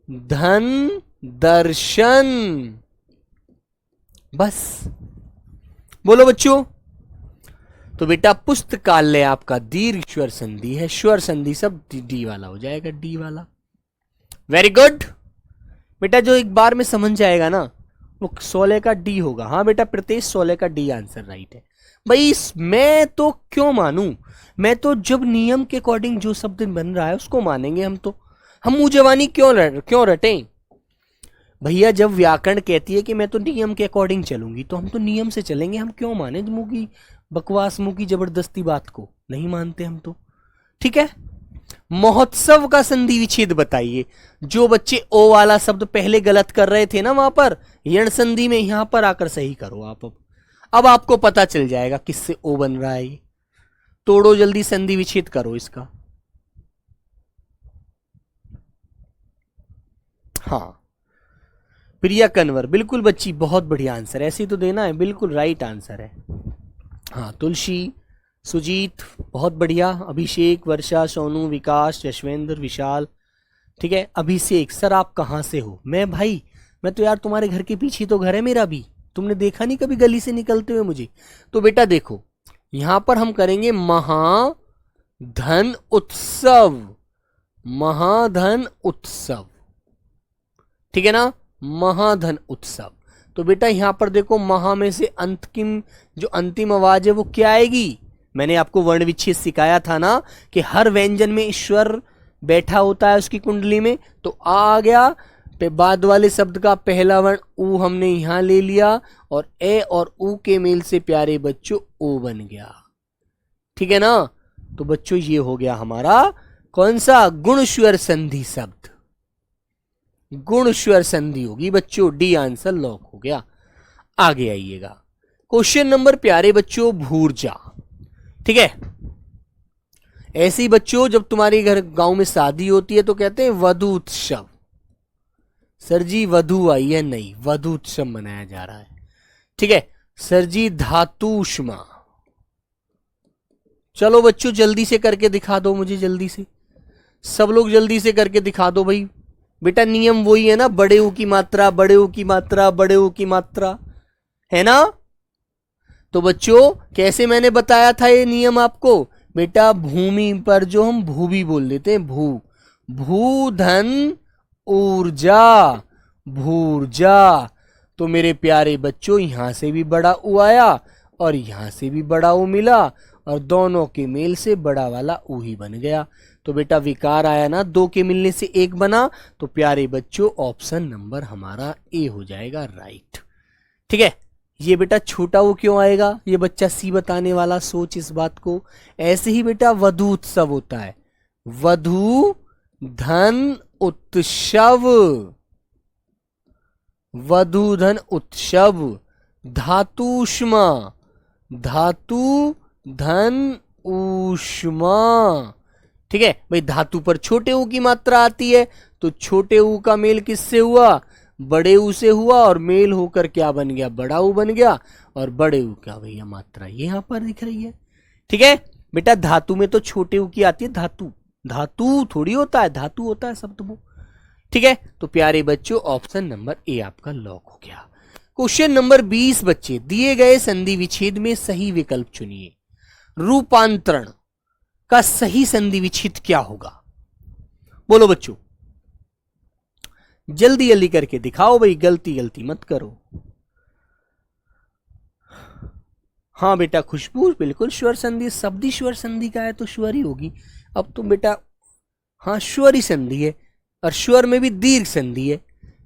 धन दर्शन, बस। बोलो बच्चों। तो बेटा पुस्तकालय आपका दीर्घ स्वर संधि है, स्वर संधि सब डी वाला हो जाएगा, डी वाला। वेरी गुड बेटा, जो एक बार में समझ जाएगा ना वो 16 का डी होगा। हाँ बेटा प्रत्येक 16 का डी आंसर राइट है भाई। मैं तो क्यों मानूं, मैं तो जब नियम के अकॉर्डिंग जो शब्द बन रहा है उसको मानेंगे हम। तो हम मुंह जवानी क्यों रटें भैया? जब व्याकरण कहती है कि मैं तो नियम के अकॉर्डिंग चलूंगी, तो हम तो नियम से चलेंगे, हम क्यों माने मुंह की बकवास, मुंह की जबरदस्ती बात को नहीं मानते हम तो। ठीक है, महोत्सव का संधि विच्छेद बताइए। जो बच्चे ओ वाला शब्द पहले गलत कर रहे थे ना वहां पर यण संधि में, यहां पर आकर सही करो आप। अब आपको पता चल जाएगा किससे ओ बन रहा है। ये तोड़ो जल्दी, संधि विच्छेद करो इसका। हाँ प्रिया कन्वर, बिल्कुल बच्ची, बहुत बढ़िया आंसर, ऐसे ही तो देना है, बिल्कुल राइट आंसर है। हाँ तुलसी, सुजीत, बहुत बढ़िया। अभिषेक, वर्षा, सोनू, विकास, यशवेंद्र, विशाल। ठीक है, अभिषेक सर आप कहाँ से हो? मैं भाई, मैं तो यार तुम्हारे घर के पीछे तो घर है मेरा भी, तुमने देखा नहीं कभी गली से निकलते हुए मुझे? तो बेटा देखो यहां पर हम करेंगे महाधन उत्सव, महाधन उत्सव। ठीक है ना, महाधन उत्सव। तो बेटा यहां पर देखो महा में से अंतिम जो अंतिम आवाज है वो क्या आएगी? मैंने आपको वर्ण विच्छेद सिखाया था ना कि हर व्यंजन में ईश्वर बैठा होता है उसकी कुंडली में। तो आ गया, पे बाद वाले शब्द का पहला वर्ण ऊ हमने यहां ले लिया, और ए और ऊ के मेल से प्यारे बच्चों ओ बन गया। ठीक है ना, तो बच्चों ये हो गया हमारा कौन सा? गुण स्वर संधि शब्द, गुण स्वर संधि होगी बच्चों, डी आंसर लॉक हो गया। आगे आइएगा, क्वेश्चन नंबर प्यारे बच्चों भूर्जा। ठीक है, ऐसे ही बच्चों जब तुम्हारे घर गांव में शादी होती है तो कहते हैं वधू उत्सव। सर जी वधू आई है? नहीं, वधू उत्सव मनाया जा रहा है। ठीक है, सर जी धातुष्मा। चलो बच्चों जल्दी से करके दिखा दो मुझे, जल्दी से सब लोग जल्दी से करके दिखा दो भाई। बेटा नियम वही है ना, बड़े ऊ की मात्रा, बड़े ऊ की मात्रा, बड़े ऊ की मात्रा, है ना। तो बच्चों कैसे मैंने बताया था ये नियम आपको, बेटा भूमि पर जो हम भू भी बोल देते हैं, भू, भू धन ऊर्जा, भूर्जा। तो मेरे प्यारे बच्चों यहां से भी बड़ा ऊ आया और यहां से भी बड़ा ऊ मिला और दोनों के मेल से बड़ा वाला ऊ ही बन गया। तो बेटा विकार आया ना, दो के मिलने से एक बना। तो प्यारे बच्चों ऑप्शन नंबर हमारा ए हो जाएगा राइट। ठीक है, ये बेटा छोटा वो क्यों आएगा, ये बच्चा सी बताने वाला, सोच इस बात को। ऐसे ही बेटा वधू उत्सव होता है, वधू धन उत्सव, वधू धन उत्सव। धातुष्मा, धातु धन ऊष्मा। ठीक है भाई, धातु पर छोटे ऊ की मात्रा आती है, तो छोटे ऊ का मेल किससे हुआ, बड़े ऊ से हुआ, और मेल होकर क्या बन गया, बड़ा ऊ बन गया। और बड़े ऊ क्या भैया मात्रा ये यहां पर दिख रही है। ठीक है बेटा, धातु में तो छोटे ऊ की आती है, धातु, धातु थोड़ी होता है, धातु होता है शब्द वो। ठीक है, तो प्यारे बच्चों ऑप्शन नंबर ए आपका लॉक हो गया। क्वेश्चन नंबर 20 बच्चे, दिए गए संधि विच्छेद में सही विकल्प चुनिए। रूपांतरण का सही संधि विच्छेद क्या होगा, बोलो बच्चों, जल्दी जल्दी करके दिखाओ भाई, गलती गलती मत करो। हाँ बेटा खुशबू बिल्कुल स्वर संधि, शब्दी स्वर संधि का है तो स्वर ही होगी। अब तो बेटा हाँ स्वर ही संधि है, और स्वर में भी दीर्घ संधि है,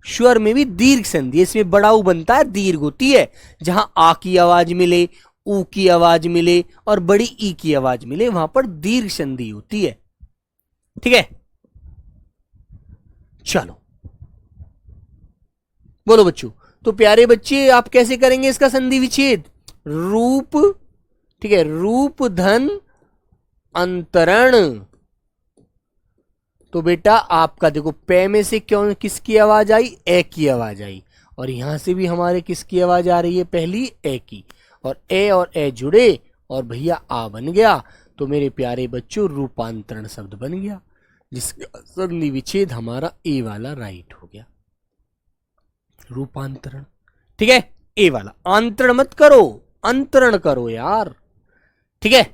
स्वर में भी दीर्घ संधि है, इसमें बड़ा ऊ बनता है, दीर्घ होती है। जहां आ की आवाज मिले, ऊ की आवाज मिले और बड़ी ई की आवाज मिले, वहां पर दीर्घ संधि होती है। ठीक है, चलो बोलो बच्चों। तो प्यारे बच्चे आप कैसे करेंगे इसका संधि विच्छेद, रूप, ठीक है, रूप धन अंतरण। तो बेटा आपका देखो पे में से क्यों किसकी आवाज आई, ए की आवाज आई, और यहां से भी हमारे किसकी आवाज आ रही है, पहली ए की, और ए जुड़े और भैया आ बन गया। तो मेरे प्यारे बच्चों रूपांतरण शब्द बन गया, जिसका संधि विच्छेद हमारा ए वाला राइट हो गया, रूपांतरण। ठीक है, ए वाला, अंतरण मत करो, अंतरण करो यार। ठीक है,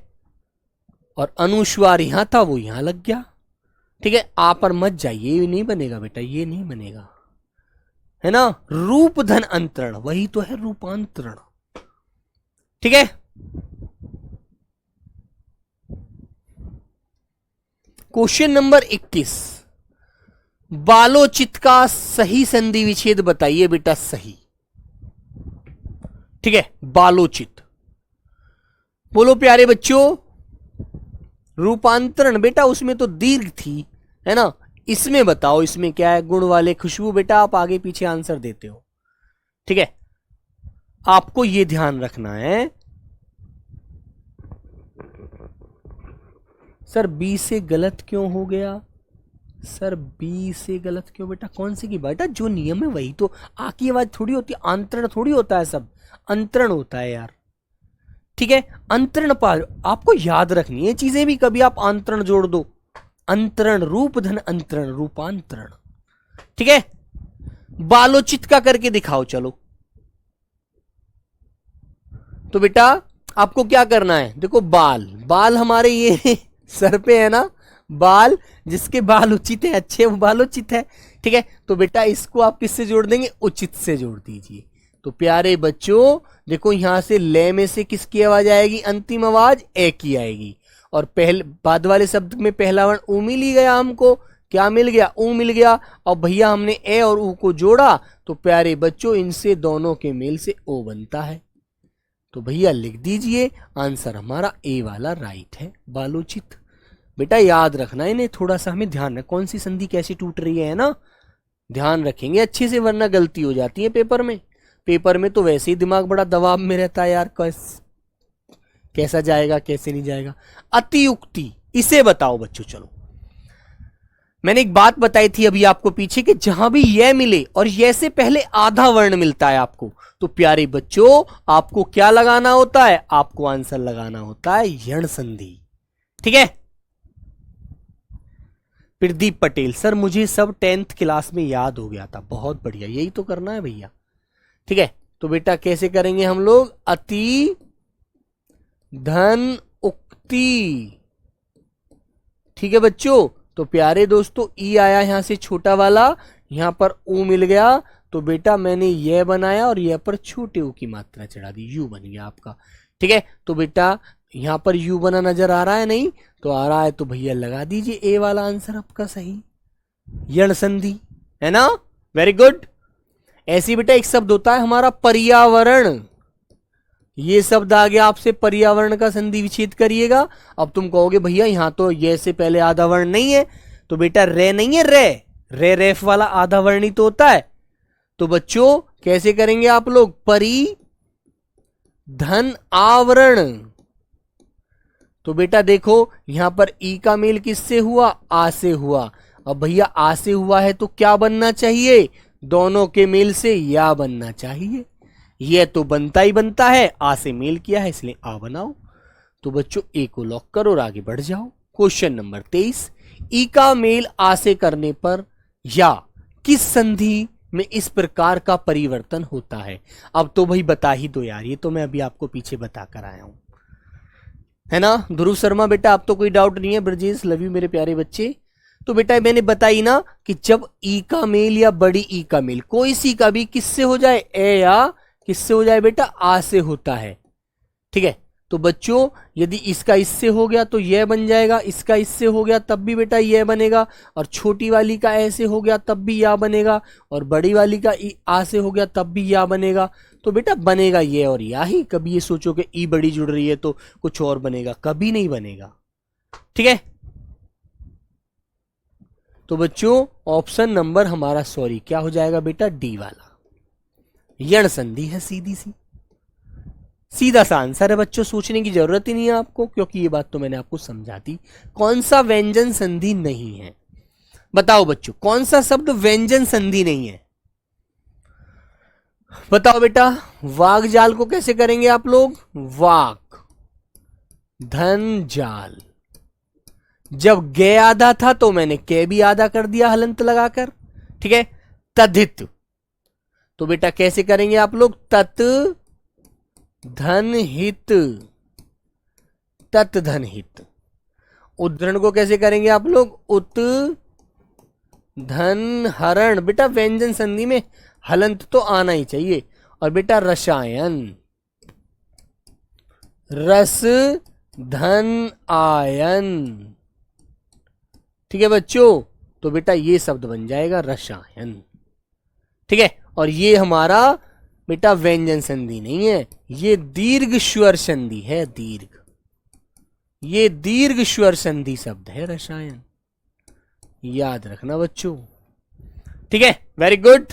और अनुस्वार यहां था वो यहां लग गया। ठीक है, आ पर मत जाइए, ये नहीं बनेगा बेटा, ये नहीं बनेगा, है ना। रूप धन अंतरण वही तो है रूपांतरण। ठीक है, क्वेश्चन नंबर 21, बालोचित का सही संधि विच्छेद बताइए बेटा, सही। ठीक है, बालोचित बोलो प्यारे बच्चों। रूपांतरण बेटा उसमें तो दीर्घ थी, है ना, इसमें बताओ इसमें क्या है, गुण वाले। खुशबू बेटा आप आगे पीछे आंसर देते हो। ठीक है, आपको यह ध्यान रखना है। सर बी से गलत क्यों हो गया, सर बी से गलत क्यों बेटा, कौन सी की बेटा, जो नियम है वही तो, आ की आवाज थोड़ी होती है, अंतरण थोड़ी होता है, सब अंतरण होता है यार। ठीक है, अंतरण पर आपको याद रखनी है चीजें भी, कभी आप अंतरण जोड़ दो, अंतरण, रूप धन अंतरण, रूपांतरण। ठीक है, बालोचित का करके दिखाओ चलो। तो बेटा आपको क्या करना है, देखो बाल, बाल हमारे ये सर पे है ना, बाल, जिसके बाल उचित है, अच्छे वो बाल उचित है। ठीक है, तो बेटा इसको आप किससे जोड़ देंगे, उचित से जोड़ दीजिए। तो प्यारे बच्चों देखो यहां से ले में से किसकी आवाज आएगी, अंतिम आवाज ए की आएगी, और पहले बाद वाले शब्द में पहला वर्ण ऊ मिल ही गया, हमको क्या मिल गया, ऊ मिल गया। और भैया हमने ए और ऊ को जोड़ा, तो प्यारे बच्चों इनसे दोनों के मेल से ओ बनता है। तो भैया लिख दीजिए, आंसर हमारा ए वाला राइट है, बालोचित। बेटा याद रखना इन्हें, थोड़ा सा हमें ध्यान रखना कौन सी संधि कैसी टूट रही है ना, ध्यान रखेंगे अच्छे से, वरना गलती हो जाती है पेपर में। पेपर में तो वैसे ही दिमाग बड़ा दबाव में रहता है यार, कैसा जाएगा कैसे नहीं जाएगा। अतियुक्ति इसे बताओ बच्चों, चलो मैंने एक बात बताई थी अभी आपको पीछे कि जहां भी यह मिले और यह से पहले आधा वर्ण मिलता है आपको, तो प्यारे बच्चों आपको क्या लगाना होता है, आपको आंसर लगाना होता है यण संधि। ठीक है। प्रदीप पटेल, सर मुझे सब 10th क्लास में याद हो गया था। बहुत बढ़िया, यही तो करना है भैया। ठीक है, तो बेटा कैसे करेंगे हम लोग, अति धन उक्ति। ठीक है बच्चों, तो प्यारे दोस्तों ई आया यहां से छोटा वाला, यहां पर ऊ मिल गया, तो बेटा मैंने यह बनाया और यह पर छोटे ऊ की मात्रा चढ़ा दी, यू बन गया आपका। ठीक है, तो बेटा यहां पर यू बना नजर आ रहा है, नहीं तो आ रहा है, तो भैया लगा दीजिए ए वाला आंसर आपका सही, यण संधि, है ना। Very good. ऐसी बेटा एक शब्द होता है हमारा पर्यावरण, ये शब्द आ गया आपसे, पर्यावरण का संधि विच्छेद करिएगा। अब तुम कहोगे भैया यहां तो ये से पहले आधा वर्ण नहीं है, तो बेटा रे नहीं है, रे रेफ वाला आधा वर्ण ही तो होता है। तो बच्चों कैसे करेंगे आप लोग, परि धन आवरण। तो बेटा देखो यहां पर ई का मेल किससे हुआ, आ से हुआ। अब भैया आ से हुआ है तो क्या बनना चाहिए, दोनों के मेल से या बनना चाहिए। यह तो बनता ही बनता है, आ से मेल किया है इसलिए आ बनाओ। तो बच्चों ए को लॉक करो और आगे बढ़ जाओ। क्वेश्चन नंबर 23, ई का मेल आ से करने पर या किस संधि में इस प्रकार का परिवर्तन होता है। अब तो भाई बता ही दो यार, ये तो मैं अभी आपको पीछे बता कर आया हूं, है ना। ध्रुव शर्मा बेटा अब तो कोई डाउट नहीं है, ब्रजेश लव यू मेरे प्यारे बच्चे। तो बेटा मैंने बताई ना कि जब ई का मेल या बड़ी ई का मेल कोई सी का भी किससे हो जाए, ए या किससे हो जाए बेटा, आ से होता है। ठीक है, तो बच्चों यदि इसका इससे हो गया तो यह बन जाएगा, इसका इससे हो गया तब भी बेटा यह बनेगा, और छोटी वाली का ऐसे हो गया तब भी या बनेगा, और बड़ी वाली का आ से हो गया तब भी या बनेगा। तो बेटा बनेगा ये और या ही, कभी ये सोचो कि ई बड़ी जुड़ रही है तो कुछ और बनेगा, कभी नहीं बनेगा। ठीक है, तो बच्चों ऑप्शन नंबर हमारा सॉरी क्या हो जाएगा बेटा, डी वाला, यण संधि है, सीधी सी सीधा सा आंसर है बच्चों, सोचने की जरूरत ही नहीं है आपको, क्योंकि ये बात तो मैंने आपको समझा दी। कौन सा व्यंजन संधि नहीं है, बताओ बच्चों, कौन सा शब्द व्यंजन संधि नहीं है, बताओ बेटा। वाग जाल को कैसे करेंगे आप लोग, वाक धन जाल, जब गे आधा था तो मैंने के भी आधा कर दिया हलंत लगाकर। ठीक है, तद्धित, तो बेटा कैसे करेंगे आप लोग, तत् धन हित, तत् धन हित। उद्धरण को कैसे करेंगे आप लोग, उत धन हरण, बेटा व्यंजन संधि में हलंत तो आना ही चाहिए। और बेटा रसायन, रस धन आयन। ठीक है बच्चों, तो बेटा ये शब्द बन जाएगा रसायन। ठीक है, और ये हमारा बेटा व्यंजन संधि नहीं है, ये दीर्घ स्वर संधि है, दीर्घ, ये दीर्घ स्वर संधि शब्द है रसायन, याद रखना बच्चों। ठीक है, वेरी गुड।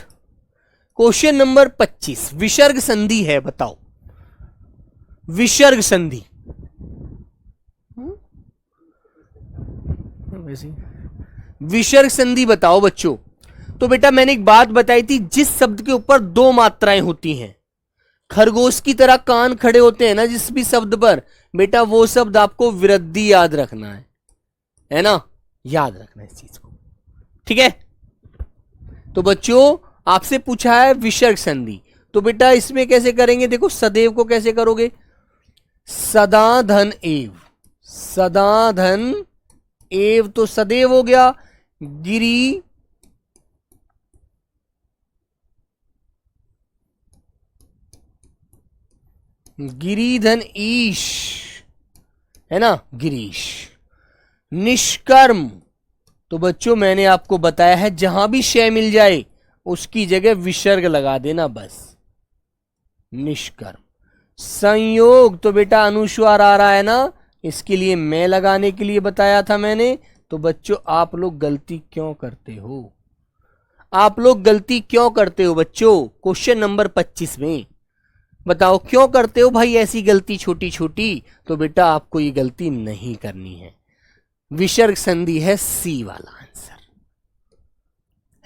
क्वेश्चन नंबर 25, विसर्ग संधि है, बताओ विसर्ग संधि, विसर्ग संधि बताओ बच्चों। तो बेटा मैंने एक बात बताई थी, जिस शब्द के ऊपर दो मात्राएं होती हैं, खरगोश की तरह कान खड़े होते हैं ना जिस भी शब्द पर, बेटा वो शब्द आपको वृद्धि याद रखना है ना, याद रखना इस चीज को। ठीक है, तो बच्चों आपसे पूछा है विसर्ग संधि, तो बेटा इसमें कैसे करेंगे, देखो सदैव को कैसे करोगे, सदा धन एव, सदा धन एव तो सदैव हो गया, गिरी गिरिधन ईश, है ना, गिरीश। निष्कर्म, तो बच्चों मैंने आपको बताया है जहां भी शय मिल जाए उसकी जगह विसर्ग लगा देना बस, निष्कर्म। संयोग, तो बेटा अनुस्वार आ रहा है ना, इसके लिए मैं लगाने के लिए बताया था मैंने। तो बच्चों आप लोग गलती क्यों करते हो, आप लोग गलती क्यों करते हो बच्चों, क्वेश्चन नंबर 25 में बताओ क्यों करते हो भाई ऐसी गलती छोटी छोटी। तो बेटा आपको ये गलती नहीं करनी है, विसर्ग संधि है सी वाला आंसर,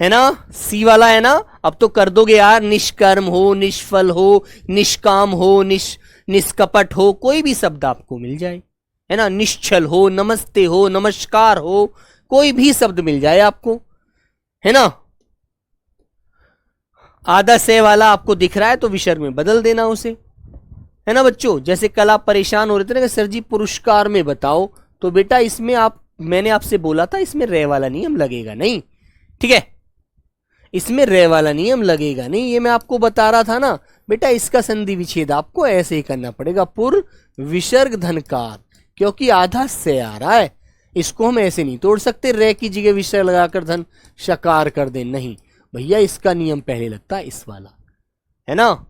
है ना, सी वाला है ना। अब तो कर दोगे यार, निष्कर्म हो, निष्फल हो, निष्काम हो, निष्कपट हो, कोई भी शब्द आपको मिल जाए, है ना, निश्चल हो, नमस्ते हो, नमस्कार हो, कोई भी शब्द मिल जाए आपको, है ना। आधा से वाला आपको दिख रहा है तो विसर्ग में बदल देना उसे, है ना बच्चों। जैसे कल आप परेशान हो रहे थे ना कि सर जी पुरस्कार में बताओ, तो बेटा इसमें मैंने आपसे बोला था इसमें रे वाला नियम लगेगा नहीं, ठीक है, इसमें रे वाला नियम लगेगा नहीं, ये मैं आपको बता रहा था ना बेटा। इसका संधि विच्छेद आपको ऐसे ही करना पड़ेगा, पुर विसर्ग धनकार, क्योंकि आधा से आ रहा है, इसको हम ऐसे नहीं तोड़ सकते, रे की जगह विसर्ग लगाकर धन शकार कर दे, नहीं भैया, इसका नियम पहले लगता है इस वाला, है ना।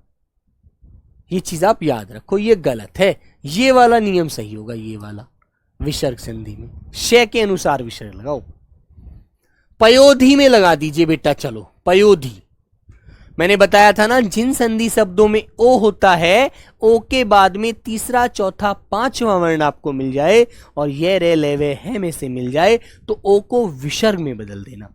ये चीज आप याद रखो, ये गलत है, ये वाला नियम सही होगा, ये वाला विसर्ग संधि में शे के अनुसार विसर्ग लगाओ। पयोधी में लगा दीजिए बेटा, चलो पयोधी। मैंने बताया था ना, जिन संधि शब्दों में ओ होता है, ओ के बाद में तीसरा, चौथा, पांचवा वर्ण आपको मिल जाए और ये रे ले वे है में से मिल जाए, तो ओ को विसर्ग में बदल देना।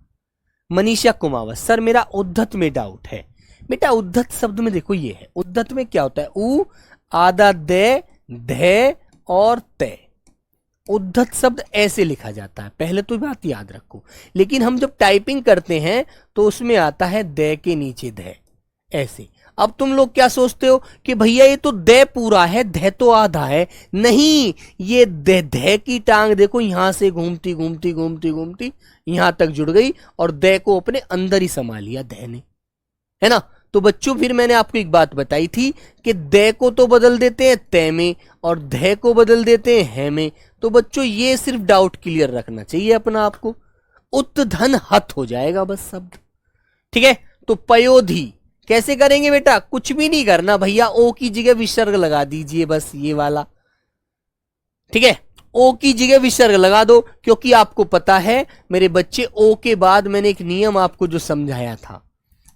मनीषा कुमावत, सर मेरा उद्धत में डाउट है। बेटा उद्धत शब्द में देखो ये है, उद्धत में क्या होता है, उ आधा दे धे और ते, उद्धत शब्द ऐसे लिखा जाता है, पहले तो बात याद रखो। लेकिन हम जब टाइपिंग करते हैं तो उसमें आता है दे के नीचे धे, ऐसे। अब तुम लोग क्या सोचते हो कि भैया ये तो दे पूरा है, धे तो आधा है, नहीं, ये धे की टांग देखो यहां से घूमती घूमती घूमती घूमती यहां तक जुड़ गई और दे को अपने अंदर ही समा लिया धे ने, है ना। तो बच्चों फिर मैंने आपको एक बात बताई थी कि दे को तो बदल देते हैं ते में और धे को बदल देते हैं है में। तो बच्चों ये सिर्फ डाउट क्लियर रखना चाहिए अपना आपको, उत धन हत हो जाएगा बस शब्द, ठीक है। तो पयोधी कैसे करेंगे बेटा, कुछ भी नहीं करना भैया, ओ की जगह विसर्ग लगा दीजिए, बस ये वाला, ठीक है। ओ की जगह विसर्ग लगा दो, क्योंकि आपको पता है मेरे बच्चे, ओ के बाद मैंने एक नियम आपको जो समझाया था,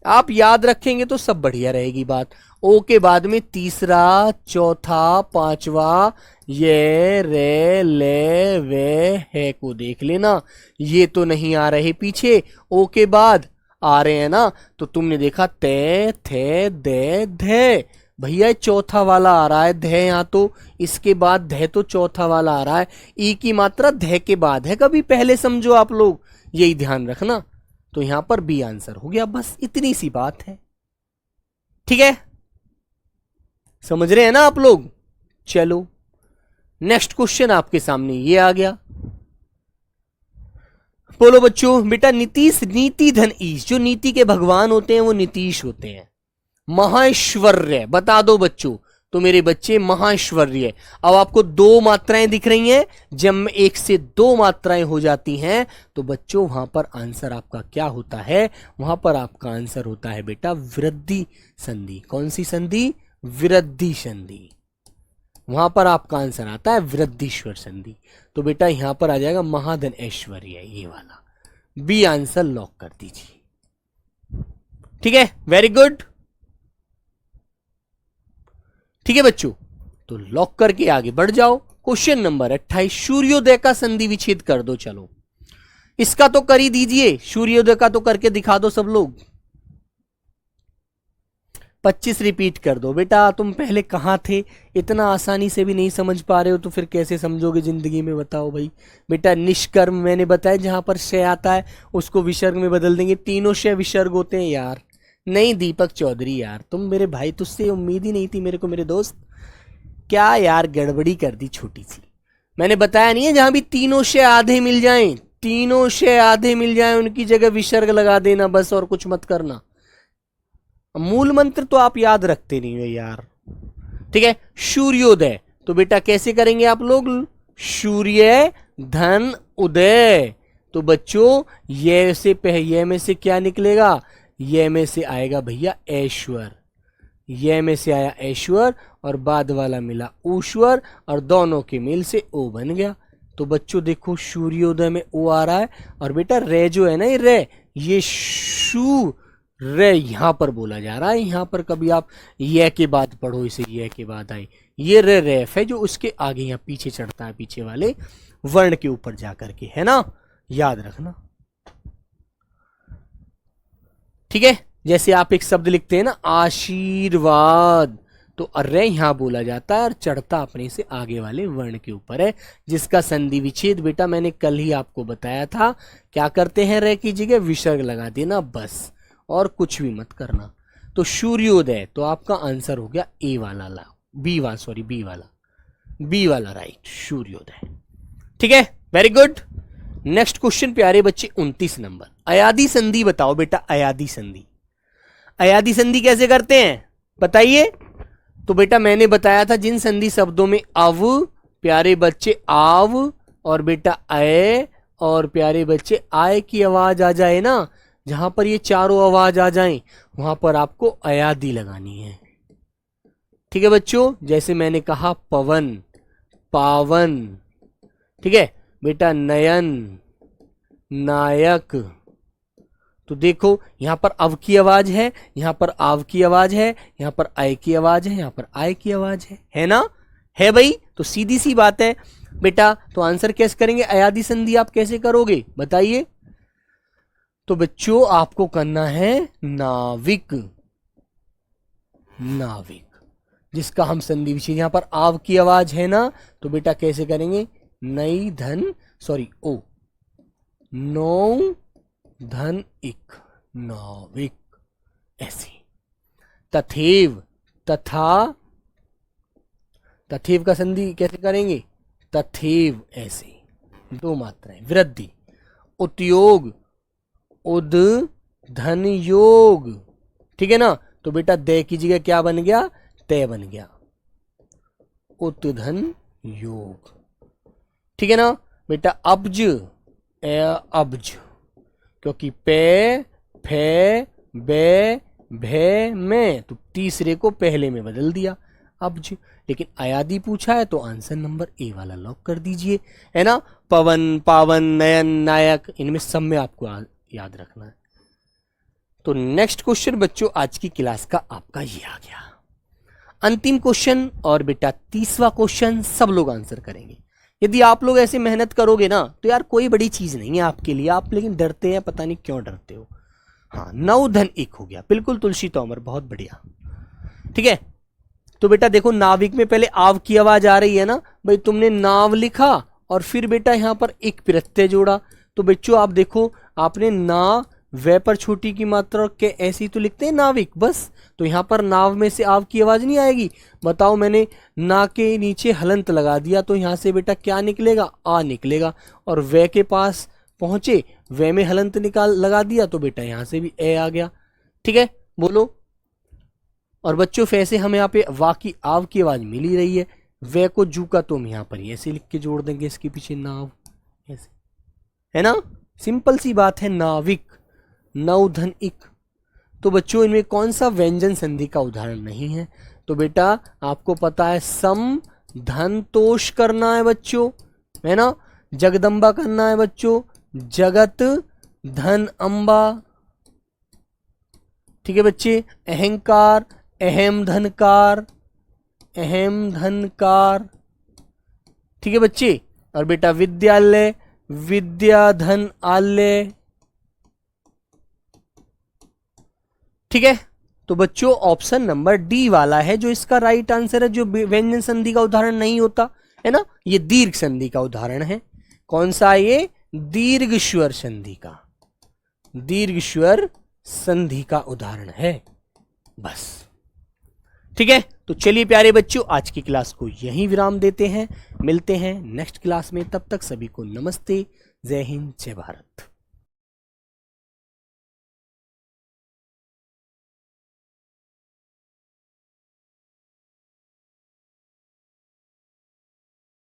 आप याद रखेंगे तो सब बढ़िया रहेगी बात। ओ के बाद में तीसरा, चौथा, पांचवा, ये रे ले वे है को देख लेना, ये तो नहीं आ रहे पीछे, ओ के बाद आ रहे हैं ना, तो तुमने देखा ते थे दे धे, भैया चौथा वाला आ रहा है धे, यहां तो इसके बाद धे, तो चौथा वाला आ रहा है, ई की मात्रा धे के बाद है, कभी पहले समझो आप लोग, यही ध्यान रखना। तो यहां पर बी आंसर हो गया, बस इतनी सी बात है, ठीक है, समझ रहे हैं ना आप लोग। चलो नेक्स्ट क्वेश्चन आपके सामने ये आ गया, बोलो बच्चों। बेटा नीतीश, नीति धन ईश, जो नीति के भगवान होते हैं वो नीतीश होते हैं। महाश्वर्य बता दो बच्चों, तो मेरे बच्चे महाश्वर्य। अब आपको दो मात्राएं दिख रही हैं, जब एक से दो मात्राएं हो जाती हैं तो बच्चों वहां पर आंसर आपका क्या होता है, वहां पर आपका आंसर होता है बेटा वृद्धि संधि। कौन सी संधि, वृद्धि संधि, वहां पर आपका आंसर आता है वृद्धिश्वर संधि। तो बेटा यहां पर आ जाएगा महाधन ऐश्वर्य, ये वाला बी आंसर लॉक कर दीजिए, ठीक है, वेरी गुड, ठीक है बच्चों। तो लॉक करके आगे बढ़ जाओ। क्वेश्चन नंबर 28, सूर्योदय का संधि विच्छेद कर दो। चलो इसका तो कर ही दीजिए, सूर्योदय का तो करके दिखा दो सब लोग। 25 रिपीट कर दो। बेटा तुम पहले कहां थे, इतना आसानी से भी नहीं समझ पा रहे हो तो फिर कैसे समझोगे जिंदगी में, बताओ भाई। बेटा निष्कर्म मैंने बताया, जहां पर शय आता है उसको विसर्ग में बदल देंगे, तीनों शय विसर्ग होते हैं यार। नहीं दीपक चौधरी यार, तुम मेरे भाई, तुझसे उम्मीद ही नहीं थी मेरे को मेरे दोस्त, क्या यार गड़बड़ी कर दी छोटी सी। मैंने बताया नहीं है, जहां भी तीनों शय आधे मिल जाएं, तीनों शय आधे मिल जाएं उनकी जगह विसर्ग लगा देना बस, और कुछ मत करना। मूल मंत्र तो आप याद रखते नहीं हो यार, ठीक है। सूर्योदय तो बेटा कैसे करेंगे आप लोग, सूर्य धन उदय। तो बच्चों ये में से क्या निकलेगा, ये में से आएगा भैया ऐश्वर, ये में से आया ऐश्वर और बाद वाला मिला ऊश्वर, और दोनों के मेल से ओ बन गया। तो बच्चों देखो सूर्योदय में ओ आ रहा है, और बेटा रे जो है ना, ये रे, ये शू रे यहां पर बोला जा रहा है। यहां पर कभी आप ये के बाद पढ़ो, इसे ये के बाद आए, ये रे रेफ है जो उसके आगे यहाँ पीछे चढ़ता है, पीछे वाले वर्ण के ऊपर जाकर के, है ना, याद रखना। ठीक है, जैसे आप एक शब्द लिखते हैं ना आशीर्वाद, तो अर्रे यहां बोला जाता है और चढ़ता अपने से आगे वाले वर्ण के ऊपर है, जिसका संधि विच्छेद बेटा मैंने कल ही आपको बताया था। क्या करते हैं, रे की जगह विसर्ग लगा देना बस, और कुछ भी मत करना। तो सूर्योदय, तो आपका आंसर हो गया ए वाला, बी वाला राइट, सूर्योदय। ठीक है, वेरी गुड। नेक्स्ट क्वेश्चन प्यारे बच्चे 29 नंबर, अयादी संधि बताओ बेटा। अयादी संधि, अयादी संधि कैसे करते हैं बताइए। तो बेटा मैंने बताया था जिन संधि शब्दों में अव प्यारे बच्चे आव और बेटा अय और प्यारे बच्चे आय की आवाज आ जाए ना, जहां पर ये चारों आवाज आ जाएं वहां पर आपको अयादी लगानी है। ठीक है बच्चों, जैसे मैंने कहा पवन, पावन, ठीक है बेटा नयन, नायक। तो देखो यहां पर अव की आवाज है, यहां पर आव की आवाज है, यहां पर आय की आवाज है, यहां पर आय की आवाज है ना, है भाई। तो सीधी सी बात है बेटा। तो आंसर कैसे करेंगे, अयादी संधि आप कैसे करोगे बताइए। तो बच्चों आपको करना है नाविक, नाविक, जिसका हम संधि विच्छेद, यहां पर आव की आवाज है ना, तो बेटा कैसे करेंगे, नई धन सॉरी ओ, नौ धन इक, नाविक, ऐसे। तथेव, तथा, तथेव का संधि कैसे करेंगे, तथेव, ऐसे दो मात्राएं। वृद्धि, उद्योग, उद धन योग, ठीक है ना। तो बेटा दे की जगह क्या बन गया, तय बन गया, उत्धन योग, ठीक है ना बेटा। अब्ज, अब्ज, क्योंकि पे फे बे भे में, तो तीसरे को पहले में बदल दिया अब्ज। लेकिन अयादी पूछा है तो आंसर नंबर ए वाला लॉक कर दीजिए, है ना। पवन, पावन, नयन, नायक, इनमें सब में आपको याद रखना है। तो नेक्स्ट क्वेश्चन बच्चों आज की क्लास का आपका ये आ गया अंतिम क्वेश्चन, और बेटा 30वां क्वेश्चन सब लोग आंसर करेंगे। यदि आप लोग ऐसे मेहनत करोगे ना तो यार कोई बड़ी चीज नहीं है आपके लिए, आप लेकिन डरते हैं, पता नहीं क्यों डरते हो। हाँ, नौ धन एक हो गया, बिल्कुल तुलसी तोमर, बहुत बढ़िया। ठीक है, तो बेटा देखो नाविक में पहले आव की आवाज आ रही है ना भाई, तुमने नाव लिखा और फिर बेटा यहां पर एक प्रत्यय जोड़ा। तो बच्चों आप देखो, आपने ना वे पर छोटी की मात्रा के ऐसे ही तो लिखते हैं नाविक बस। तो यहां पर नाव में से आव की आवाज नहीं आएगी। बताओ, मैंने ना के नीचे हलंत लगा दिया तो यहां से बेटा क्या निकलेगा, आ निकलेगा। और वे के पास पहुंचे, वे में हलंत निकाल लगा दिया तो बेटा यहां से भी ए आ गया। ठीक है, बोलो। और बच्चों वैसे हमें यहाँ पे वा की आव की आवाज मिल ही रही है, वे को जू का तो हम यहाँ पर ऐसे लिख के जोड़ देंगे इसके पीछे नाव, ऐसे, है ना। सिंपल सी बात है, नाविक, नौ धन इक। तो बच्चों इनमें कौन सा व्यंजन संधि का उदाहरण नहीं है। तो बेटा आपको पता है सम धन तोष करना है बच्चों, है ना। जगदम्बा करना है बच्चों, जगत धन अंबा। ठीक है बच्चे, अहंकार, अहम धनकार, अहम धनकार। ठीक है बच्चे। और बेटा विद्यालय, विद्या धन आलय। ठीक है, तो बच्चों ऑप्शन नंबर डी वाला है जो इसका राइट आंसर है, जो व्यंजन संधि का उदाहरण नहीं होता है ना, ये दीर्घ संधि का उदाहरण है। कौन सा, ये दीर्घ स्वर संधि का, दीर्घ स्वर संधि का उदाहरण है बस। ठीक है, तो चलिए प्यारे बच्चों आज की क्लास को यहीं विराम देते हैं, मिलते हैं नेक्स्ट क्लास में। तब तक सभी को नमस्ते, जय हिंद, जय भारत।